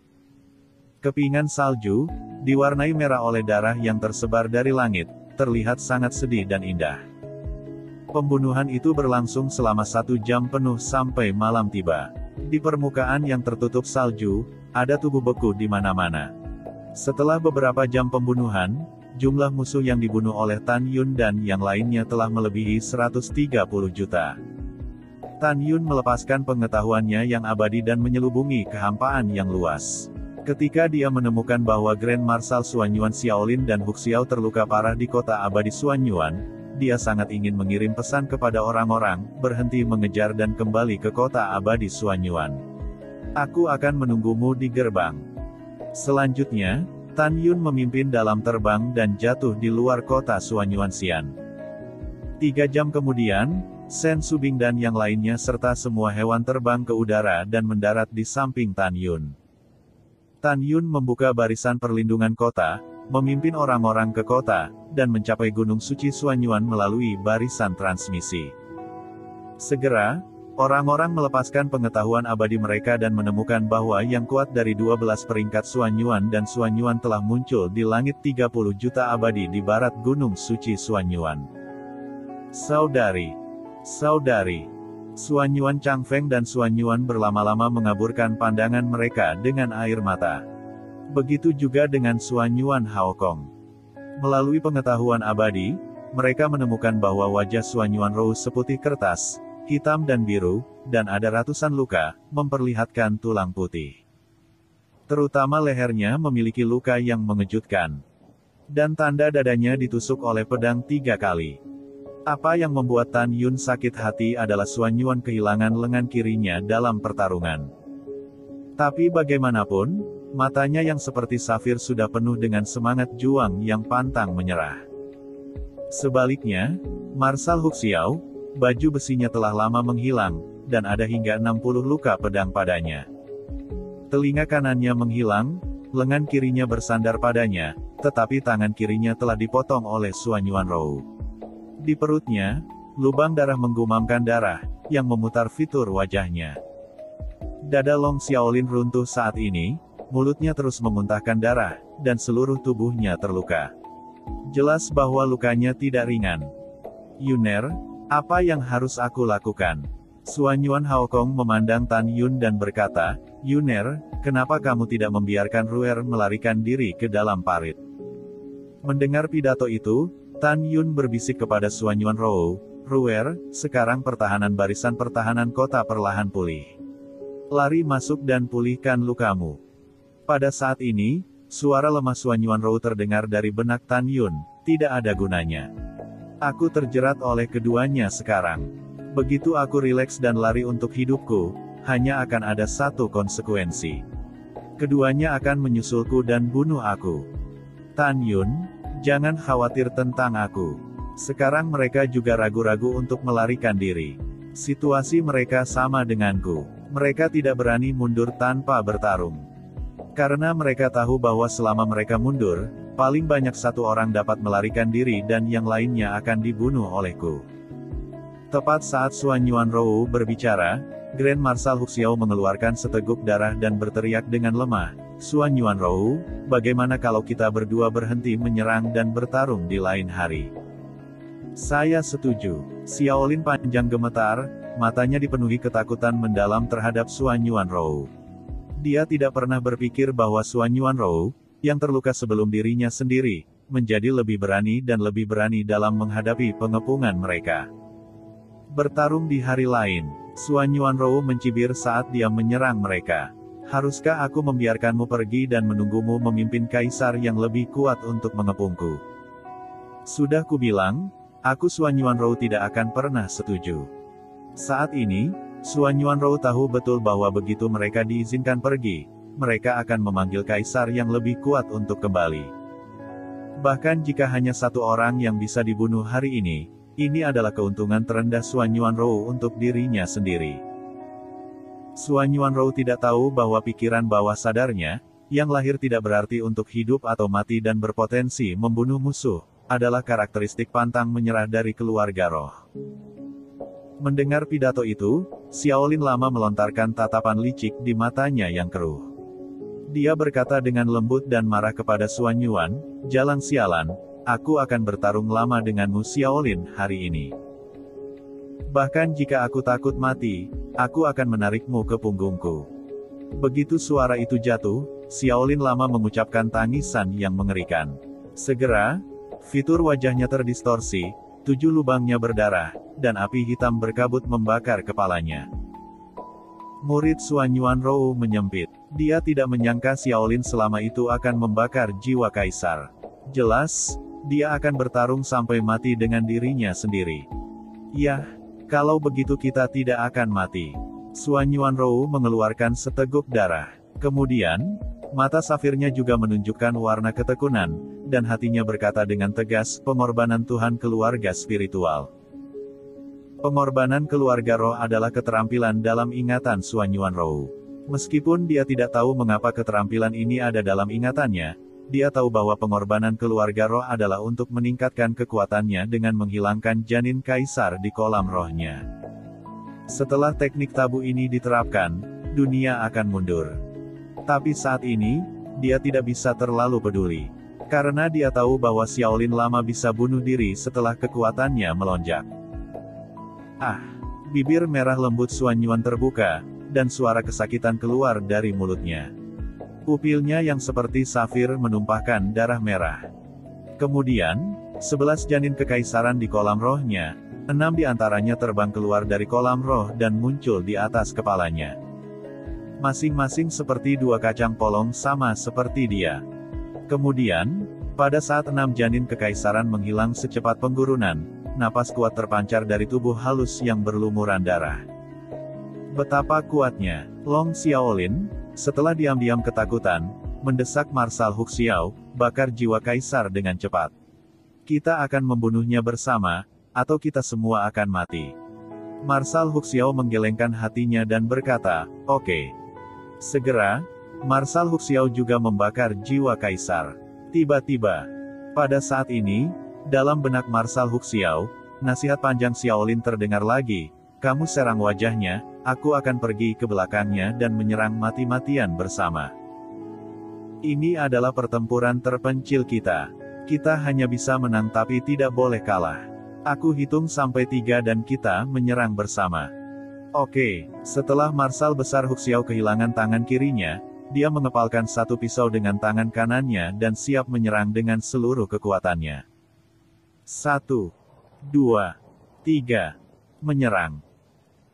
Kepingan salju, diwarnai merah oleh darah yang tersebar dari langit, terlihat sangat sedih dan indah. Pembunuhan itu berlangsung selama 1 jam penuh sampai malam tiba. Di permukaan yang tertutup salju, ada tubuh beku di mana-mana. Setelah beberapa jam pembunuhan, jumlah musuh yang dibunuh oleh Tan Yun dan yang lainnya telah melebihi 130 juta. Tan Yun melepaskan pengetahuannya yang abadi dan menyelubungi kehampaan yang luas. Ketika dia menemukan bahwa Grand Marshal Xuanyuan Xiaolin dan Huxiao terluka parah di kota abadi Xuanyuan, dia sangat ingin mengirim pesan kepada orang-orang, berhenti mengejar dan kembali ke kota abadi Xuanyuan. Aku akan menunggumu di gerbang. Selanjutnya, Tan Yun memimpin dalam terbang dan jatuh di luar kota Xuanyuan Xian. 3 jam kemudian, Shen Subing dan yang lainnya serta semua hewan terbang ke udara dan mendarat di samping Tan Yun. Tan Yun membuka barisan perlindungan kota, memimpin orang-orang ke kota, dan mencapai Gunung Suci Xuanyuan melalui barisan transmisi. Segera, orang-orang melepaskan pengetahuan abadi mereka dan menemukan bahwa yang kuat dari 12 peringkat Xuanyuan dan Xuanyuan telah muncul di langit 30 juta abadi di barat Gunung Suci Xuanyuan. Saudari, Xuanyuan Changfeng dan Xuanyuan berlama-lama mengaburkan pandangan mereka dengan air mata. Begitu juga dengan Xuanyuan Haokong. Melalui pengetahuan abadi, mereka menemukan bahwa wajah Xuanyuan Rou seputih kertas, hitam dan biru, dan ada ratusan luka, memperlihatkan tulang putih. Terutama lehernya memiliki luka yang mengejutkan. Dan tanda dadanya ditusuk oleh pedang 3 kali. Apa yang membuat Tan Yun sakit hati adalah Xuanyuan kehilangan lengan kirinya dalam pertarungan. Tapi bagaimanapun, matanya yang seperti safir sudah penuh dengan semangat juang yang pantang menyerah. Sebaliknya, Marshal Huxiao, baju besinya telah lama menghilang, dan ada hingga 60 luka pedang padanya. Telinga kanannya menghilang, lengan kirinya bersandar padanya, tetapi tangan kirinya telah dipotong oleh Xuanyuan Rou. Di perutnya, lubang darah menggumamkan darah, yang memutar fitur wajahnya. Dada Long Xiaolin runtuh saat ini, mulutnya terus memuntahkan darah, dan seluruh tubuhnya terluka. Jelas bahwa lukanya tidak ringan. Yuner, apa yang harus aku lakukan? Xuanyuan Haokong memandang Tan Yun dan berkata, Yuner, kenapa kamu tidak membiarkan Ruer melarikan diri ke dalam parit? Mendengar pidato itu, Tan Yun berbisik kepada Xuanyuan Rou, Ruer, sekarang pertahanan barisan pertahanan kota perlahan pulih. Lari masuk dan pulihkan lukamu. Pada saat ini, suara lemah Suan Yuanrou terdengar dari benak Tan Yun, tidak ada gunanya. Aku terjerat oleh keduanya sekarang. Begitu aku rileks dan lari untuk hidupku, hanya akan ada satu konsekuensi. Keduanya akan menyusulku dan bunuh aku. Tan Yun, jangan khawatir tentang aku. Sekarang mereka juga ragu-ragu untuk melarikan diri. Situasi mereka sama denganku. Mereka tidak berani mundur tanpa bertarung. Karena mereka tahu bahwa selama mereka mundur, paling banyak satu orang dapat melarikan diri dan yang lainnya akan dibunuh olehku. Tepat saat Suan Yuanrou berbicara, Grand Marshal Huxiao mengeluarkan seteguk darah dan berteriak dengan lemah, "Suan Yuanrou, bagaimana kalau kita berdua berhenti menyerang dan bertarung di lain hari?" "Saya setuju." Xiaolin panjang gemetar, matanya dipenuhi ketakutan mendalam terhadap Suan Yuanrou. Dia tidak pernah berpikir bahwa Suan Yuanrou, yang terluka sebelum dirinya sendiri, menjadi lebih berani dan lebih berani dalam menghadapi pengepungan mereka. Bertarung di hari lain, Suan Yuanrou mencibir saat dia menyerang mereka. "Haruskah aku membiarkanmu pergi dan menunggumu memimpin kaisar yang lebih kuat untuk mengepungku? Sudah kubilang, aku Suan Yuanrou tidak akan pernah setuju." Saat ini, Suan Yuanrou tahu betul bahwa begitu mereka diizinkan pergi, mereka akan memanggil kaisar yang lebih kuat untuk kembali. Bahkan jika hanya satu orang yang bisa dibunuh hari ini adalah keuntungan terendah Suan Yuanrou untuk dirinya sendiri. Suan Yuanrou tidak tahu bahwa pikiran bawah sadarnya, yang lahir tidak berarti untuk hidup atau mati dan berpotensi membunuh musuh, adalah karakteristik pantang menyerah dari keluarga roh. Mendengar pidato itu, Xiaolin lama melontarkan tatapan licik di matanya yang keruh. Dia berkata dengan lembut dan marah kepada Suan Yuan, "Jalang sialan, aku akan bertarung lama denganmu Xiaolin hari ini. Bahkan jika aku takut mati, aku akan menarikmu ke punggungku." Begitu suara itu jatuh, Xiaolin lama mengucapkan tangisan yang mengerikan. Segera, fitur wajahnya terdistorsi, 7 lubangnya berdarah, dan api hitam berkabut membakar kepalanya. Murid Suan Yuanrou menyempit. Dia tidak menyangka Xiaolin selama itu akan membakar jiwa kaisar. Jelas, dia akan bertarung sampai mati dengan dirinya sendiri. "Yah, kalau begitu kita tidak akan mati." Suan Yuanrou mengeluarkan seteguk darah. Kemudian, mata safirnya juga menunjukkan warna ketekunan, dan hatinya berkata dengan tegas, "Pengorbanan Tuhan keluarga spiritual." Pengorbanan keluarga roh adalah keterampilan dalam ingatan Suan Yuanrou. Meskipun dia tidak tahu mengapa keterampilan ini ada dalam ingatannya, dia tahu bahwa pengorbanan keluarga roh adalah untuk meningkatkan kekuatannya dengan menghilangkan janin kaisar di kolam rohnya. Setelah teknik tabu ini diterapkan, dunia akan mundur. Tapi saat ini, dia tidak bisa terlalu peduli. Karena dia tahu bahwa Xiaolin lama bisa bunuh diri setelah kekuatannya melonjak. "Ah!" Bibir merah lembut Suan Yuan terbuka, dan suara kesakitan keluar dari mulutnya. Pupilnya yang seperti safir menumpahkan darah merah. Kemudian, 11 janin kekaisaran di kolam rohnya, 6 di antaranya terbang keluar dari kolam roh dan muncul di atas kepalanya. Masing-masing seperti 2 kacang polong sama seperti dia. Kemudian, pada saat 6 janin kekaisaran menghilang secepat penggurunan, napas kuat terpancar dari tubuh halus yang berlumuran darah. Betapa kuatnya! Long Xiaolin, setelah diam-diam ketakutan, mendesak Marshal Huxiao, "Bakar jiwa kaisar dengan cepat. Kita akan membunuhnya bersama, atau kita semua akan mati." Marshal Huxiao menggelengkan hatinya dan berkata, "Oke." Segera, Marshal Huxiao juga membakar jiwa kaisar. Tiba-tiba, pada saat ini, dalam benak Marshal Huxiao, nasihat panjang Xiaolin terdengar lagi, "Kamu serang wajahnya, aku akan pergi ke belakangnya dan menyerang mati-matian bersama. Ini adalah pertempuran terpencil kita. Kita hanya bisa menang tapi tidak boleh kalah. Aku hitung sampai 3 dan kita menyerang bersama." Oke. Setelah Marshal Besar Huxiao kehilangan tangan kirinya, dia mengepalkan satu pisau dengan tangan kanannya dan siap menyerang dengan seluruh kekuatannya. 1, 2, 3. Menyerang.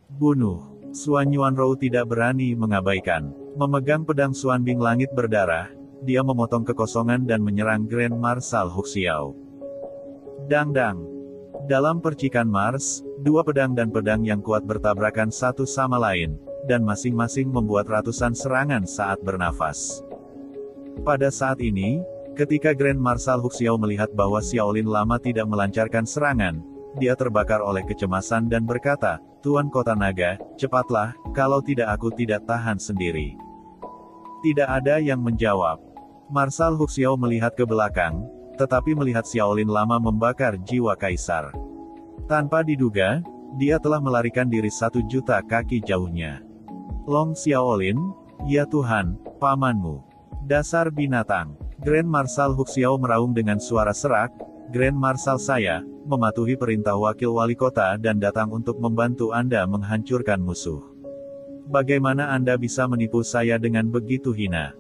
Bunuh. Xuan Yuanrou tidak berani mengabaikan. Memegang pedang Xuanbing langit berdarah, dia memotong kekosongan dan menyerang Grand Marshal Huxiao. Dang-dang. Dalam percikan Mars, dua pedang dan pedang yang kuat bertabrakan satu sama lain, dan masing-masing membuat ratusan serangan saat bernafas. Pada saat ini, ketika Grand Marshal Huxiao melihat bahwa Xiaolin Lama tidak melancarkan serangan, dia terbakar oleh kecemasan dan berkata, "Tuan Kota Naga, cepatlah, kalau tidak aku tidak tahan sendiri." Tidak ada yang menjawab. Marshal Huxiao melihat ke belakang, tetapi melihat Xiaolin Lama membakar jiwa kaisar. Tanpa diduga, dia telah melarikan diri 1.000.000 kaki jauhnya. Long Xiaolin, ya Tuhan, pamanmu. Dasar binatang. Grand Marshal Huxiao meraung dengan suara serak, "Grand Marshal saya, mematuhi perintah wakil wali kota dan datang untuk membantu Anda menghancurkan musuh. Bagaimana Anda bisa menipu saya dengan begitu hina?"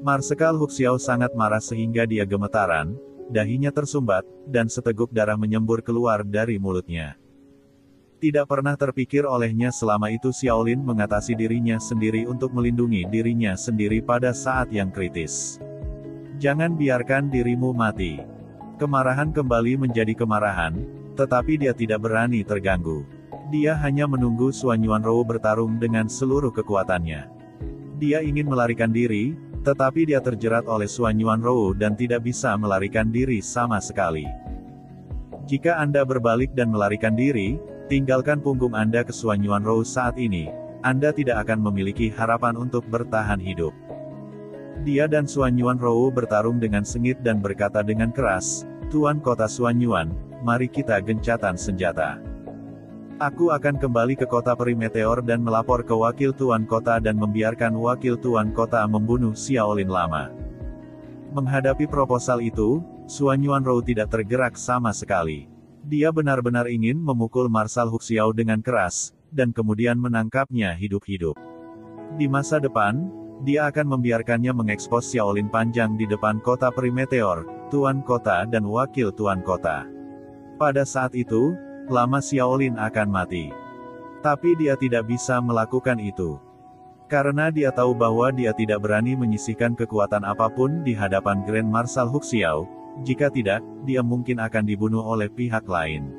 Marsekal Huxiao sangat marah sehingga dia gemetaran, dahinya tersumbat, dan seteguk darah menyembur keluar dari mulutnya. Tidak pernah terpikir olehnya selama itu Xiaolin mengatasi dirinya sendiri untuk melindungi dirinya sendiri pada saat yang kritis. Jangan biarkan dirimu mati. Kemarahan kembali menjadi kemarahan, tetapi dia tidak berani terganggu. Dia hanya menunggu Xuan Yuanrou bertarung dengan seluruh kekuatannya. Dia ingin melarikan diri, tetapi dia terjerat oleh Xuan Yuanrou dan tidak bisa melarikan diri sama sekali. Jika Anda berbalik dan melarikan diri, tinggalkan punggung Anda ke Xuan Yuanrou saat ini, Anda tidak akan memiliki harapan untuk bertahan hidup. Dia dan Xuan Yuanrou bertarung dengan sengit dan berkata dengan keras, "Tuan Kota Xuan Yuan, mari kita gencatan senjata. Aku akan kembali ke kota Peri Meteor dan melapor ke wakil Tuan Kota dan membiarkan wakil Tuan Kota membunuh Xiaolin Lama." Menghadapi proposal itu, Xuan Yuanrou tidak tergerak sama sekali. Dia benar-benar ingin memukul Marshal Huxiao dengan keras, dan kemudian menangkapnya hidup-hidup. Di masa depan, dia akan membiarkannya mengekspos Xiaolin panjang di depan kota Peri Meteor, Tuan Kota dan wakil Tuan Kota. Pada saat itu, Lama Xiaolin akan mati. Tapi dia tidak bisa melakukan itu. Karena dia tahu bahwa dia tidak berani menyisihkan kekuatan apapun di hadapan Grand Marshal Huxiao, jika tidak, dia mungkin akan dibunuh oleh pihak lain.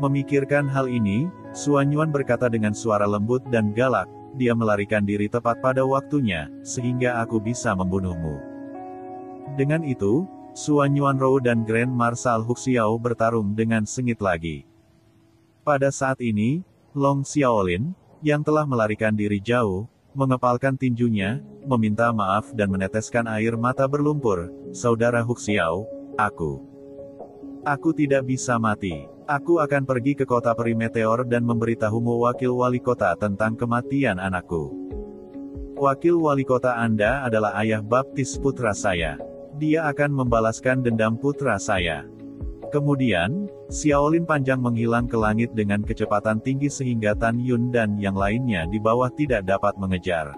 Memikirkan hal ini, Xuan Yuan berkata dengan suara lembut dan galak, "Dia melarikan diri tepat pada waktunya, sehingga aku bisa membunuhmu." Dengan itu, Xuan Yuanrou dan Grand Marshal Huxiao bertarung dengan sengit lagi. Pada saat ini, Long Xiaolin, yang telah melarikan diri jauh, mengepalkan tinjunya, meminta maaf dan meneteskan air mata berlumpur, "Saudara Huxiao, aku tidak bisa mati. Aku akan pergi ke kota Peri Meteor dan memberitahumu wakil wali kota tentang kematian anakku. Wakil wali kota Anda adalah ayah baptis putra saya. Dia akan membalaskan dendam putra saya." Kemudian, Xiaolin panjang menghilang ke langit dengan kecepatan tinggi sehingga Tan Yun dan yang lainnya di bawah tidak dapat mengejar.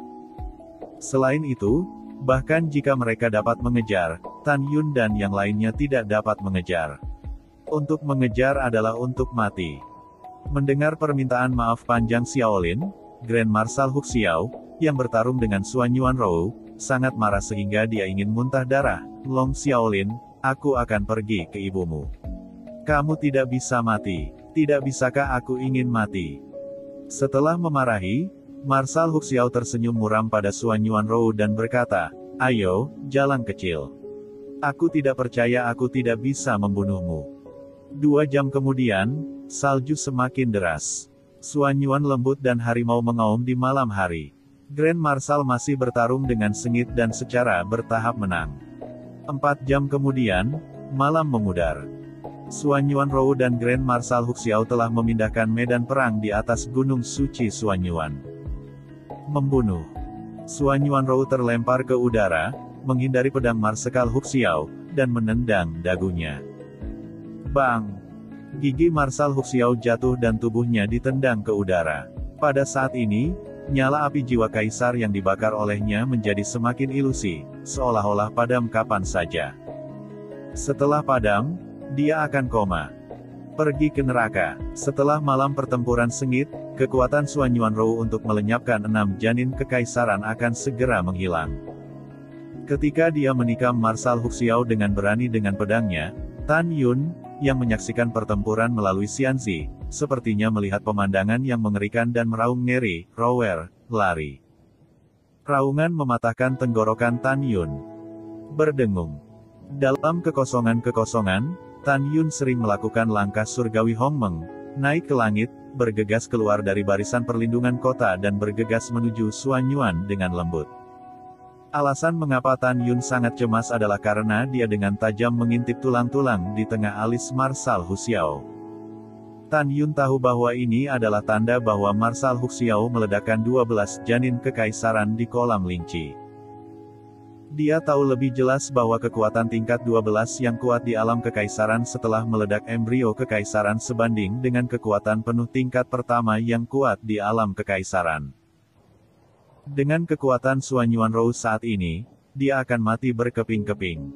Selain itu, bahkan jika mereka dapat mengejar, Tan Yun dan yang lainnya tidak dapat mengejar. Untuk mengejar adalah untuk mati. Mendengar permintaan maaf panjang Xiaolin, Grand Marshal Huxiao, yang bertarung dengan Xuan Yuanrou, sangat marah sehingga dia ingin muntah darah. "Long Xiaolin, aku akan pergi ke ibumu. Kamu tidak bisa mati. Tidak bisakah aku ingin mati?" Setelah memarahi, Marshal Huxiao tersenyum muram pada Xuan Yuanrou dan berkata, "Ayo, jalan kecil. Aku tidak percaya aku tidak bisa membunuhmu." 2 jam kemudian, salju semakin deras. Xuan Yuan lembut dan harimau mengaum di malam hari. Grand Marshal masih bertarung dengan sengit dan secara bertahap menang. 4 jam kemudian, malam memudar. Xuan Yuanrou dan Grand Marshal Huxiao telah memindahkan medan perang di atas gunung suci Xuan Yuan. Membunuh. Xuan Yuanrou terlempar ke udara, menghindari pedang Marsekal Huxiao, dan menendang dagunya. Bang! Gigi Marshal Huxiao jatuh dan tubuhnya ditendang ke udara. Pada saat ini, nyala api jiwa kaisar yang dibakar olehnya menjadi semakin ilusi, seolah-olah padam kapan saja. Setelah padam, dia akan koma. Pergi ke neraka. Setelah malam pertempuran sengit, kekuatan Xuan Yuanrou untuk melenyapkan 6 janin kekaisaran akan segera menghilang. Ketika dia menikam Marshal Huxiao dengan berani dengan pedangnya, Tan Yun, yang menyaksikan pertempuran melalui Xianzi, sepertinya melihat pemandangan yang mengerikan dan meraung ngeri. Rower, lari. Raungan mematahkan tenggorokan Tan Yun. Berdengung. Dalam kekosongan-kekosongan, Tan Yun sering melakukan langkah surgawi Hongmeng, naik ke langit, bergegas keluar dari barisan perlindungan kota dan bergegas menuju Xuanyuan dengan lembut. Alasan mengapa Tan Yun sangat cemas adalah karena dia dengan tajam mengintip tulang-tulang di tengah alis Marshal Huxiao. Tan Yun tahu bahwa ini adalah tanda bahwa Marshal Huxiao meledakkan 12 janin kekaisaran di kolam linci. Dia tahu lebih jelas bahwa kekuatan tingkat 12 yang kuat di alam kekaisaran setelah meledak embrio kekaisaran sebanding dengan kekuatan penuh tingkat pertama yang kuat di alam kekaisaran. Dengan kekuatan Xuan Yuanrou saat ini, dia akan mati berkeping-keping.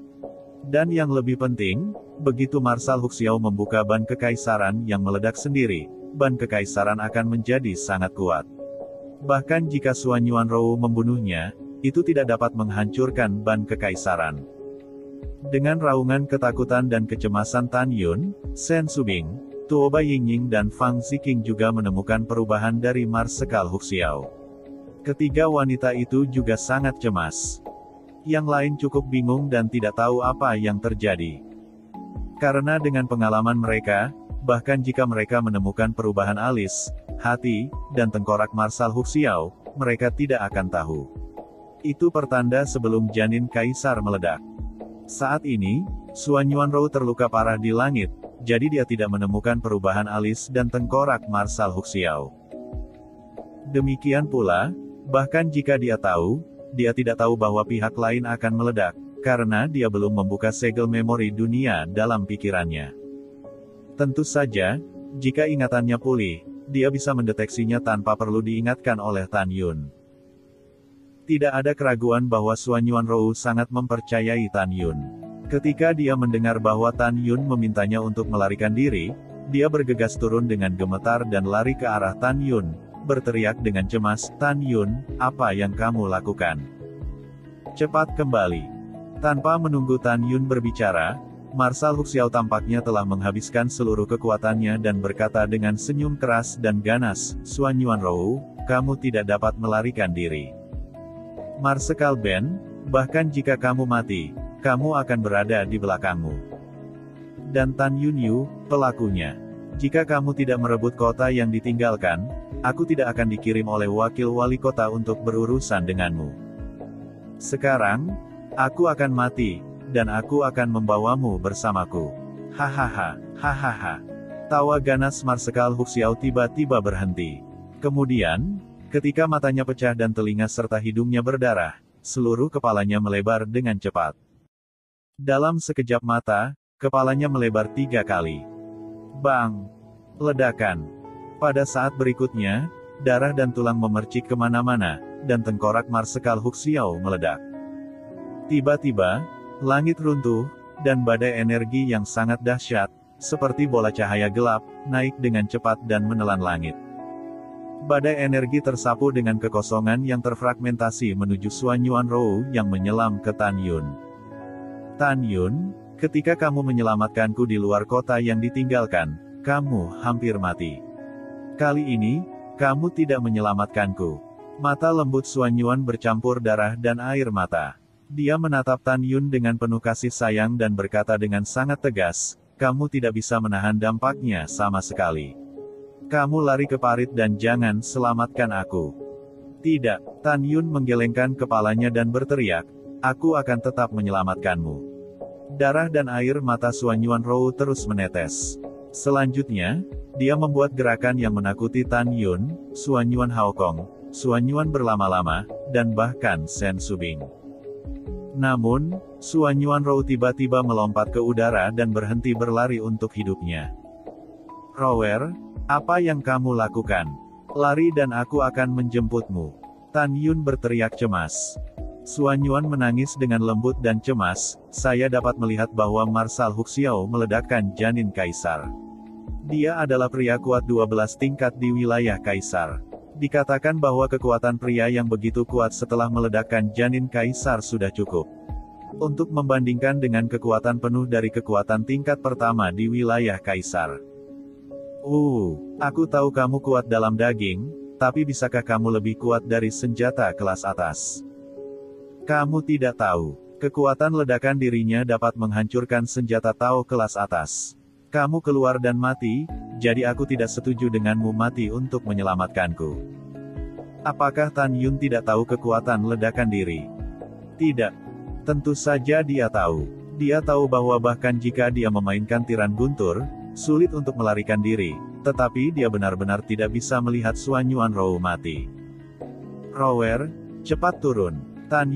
Dan yang lebih penting, begitu Marshal Huxiao membuka ban kekaisaran yang meledak sendiri, ban kekaisaran akan menjadi sangat kuat. Bahkan jika Xuan Yuanrou membunuhnya, itu tidak dapat menghancurkan ban kekaisaran. Dengan raungan ketakutan dan kecemasan Tan Yun, Shen Subing, Tuo Bai Yingying dan Fang Ziqing juga menemukan perubahan dari Marsekal Huxiao. Ketiga wanita itu juga sangat cemas. Yang lain cukup bingung dan tidak tahu apa yang terjadi. Karena dengan pengalaman mereka, bahkan jika mereka menemukan perubahan alis, hati, dan tengkorak Marshal Huxiao, mereka tidak akan tahu. Itu pertanda sebelum janin kaisar meledak. Saat ini, Xuan Yuanrou terluka parah di langit, jadi dia tidak menemukan perubahan alis dan tengkorak Marshal Huxiao. Demikian pula, bahkan jika dia tahu, dia tidak tahu bahwa pihak lain akan meledak, karena dia belum membuka segel memori dunia dalam pikirannya. Tentu saja, jika ingatannya pulih, dia bisa mendeteksinya tanpa perlu diingatkan oleh Tan Yun. Tidak ada keraguan bahwa Xuan Yuanrou sangat mempercayai Tan Yun. Ketika dia mendengar bahwa Tan Yun memintanya untuk melarikan diri, dia bergegas turun dengan gemetar dan lari ke arah Tan Yun, berteriak dengan cemas, "Tan Yun, apa yang kamu lakukan? Cepat kembali." Tanpa menunggu Tan Yun berbicara, Marshal Huxiao tampaknya telah menghabiskan seluruh kekuatannya dan berkata dengan senyum keras dan ganas, "Xuan Yuanrou, kamu tidak dapat melarikan diri. Marsekal Ben, bahkan jika kamu mati, kamu akan berada di belakangmu. Dan Tan Yun Yu, pelakunya. Jika kamu tidak merebut kota yang ditinggalkan, aku tidak akan dikirim oleh wakil wali kota untuk berurusan denganmu. Sekarang, aku akan mati, dan aku akan membawamu bersamaku." Hahaha, hahaha. Tawa ganas Marsekal Huxiao tiba-tiba berhenti. Kemudian, ketika matanya pecah dan telinga serta hidungnya berdarah, seluruh kepalanya melebar dengan cepat. Dalam sekejap mata, kepalanya melebar 3 kali. Bang! Ledakan. Pada saat berikutnya, darah dan tulang memercik kemana-mana, dan tengkorak Marsekal Huxiao meledak. Tiba-tiba, langit runtuh, dan badai energi yang sangat dahsyat, seperti bola cahaya gelap, naik dengan cepat dan menelan langit. Badai energi tersapu dengan kekosongan yang terfragmentasi menuju Xuan Yuanrou yang menyelam ke Tan Yun. "Tan Yun, ketika kamu menyelamatkanku di luar kota yang ditinggalkan, kamu hampir mati. Kali ini, kamu tidak menyelamatkanku." Mata lembut Xuan Yuan bercampur darah dan air mata. Dia menatap Tan Yun dengan penuh kasih sayang dan berkata dengan sangat tegas, "Kamu tidak bisa menahan dampaknya sama sekali. Kamu lari ke parit dan jangan selamatkan aku." "Tidak." Tan Yun menggelengkan kepalanya dan berteriak, "Aku akan tetap menyelamatkanmu." Darah dan air mata Xuan Yuanrou terus menetes. Selanjutnya, dia membuat gerakan yang menakuti Tan Yun, Xuan Yuan Haokong, Xuan Yuan berlama-lama, dan bahkan Shen Subing. Namun, Xuan Yuanrou tiba-tiba melompat ke udara dan berhenti berlari untuk hidupnya. "Rower, apa yang kamu lakukan? Lari dan aku akan menjemputmu." Tan Yun berteriak cemas. Xuan Yuan menangis dengan lembut dan cemas, "Saya dapat melihat bahwa Marshal Huxiao meledakkan janin kaisar. Dia adalah pria kuat 12 tingkat di wilayah Kaisar. Dikatakan bahwa kekuatan pria yang begitu kuat setelah meledakkan janin Kaisar sudah cukup untuk membandingkan dengan kekuatan penuh dari kekuatan tingkat pertama di wilayah Kaisar. Aku tahu kamu kuat dalam daging, tapi bisakah kamu lebih kuat dari senjata kelas atas? Kamu tidak tahu, kekuatan ledakan dirinya dapat menghancurkan senjata Tao kelas atas. Kamu keluar dan mati, jadi aku tidak setuju denganmu mati untuk menyelamatkanku. Apakah Tan Yun tidak tahu kekuatan ledakan diri? Tidak. Tentu saja dia tahu. Dia tahu bahwa bahkan jika dia memainkan tiran guntur, sulit untuk melarikan diri, tetapi dia benar-benar tidak bisa melihat Suan Yuan Rou mati. Rower, cepat turun. Tan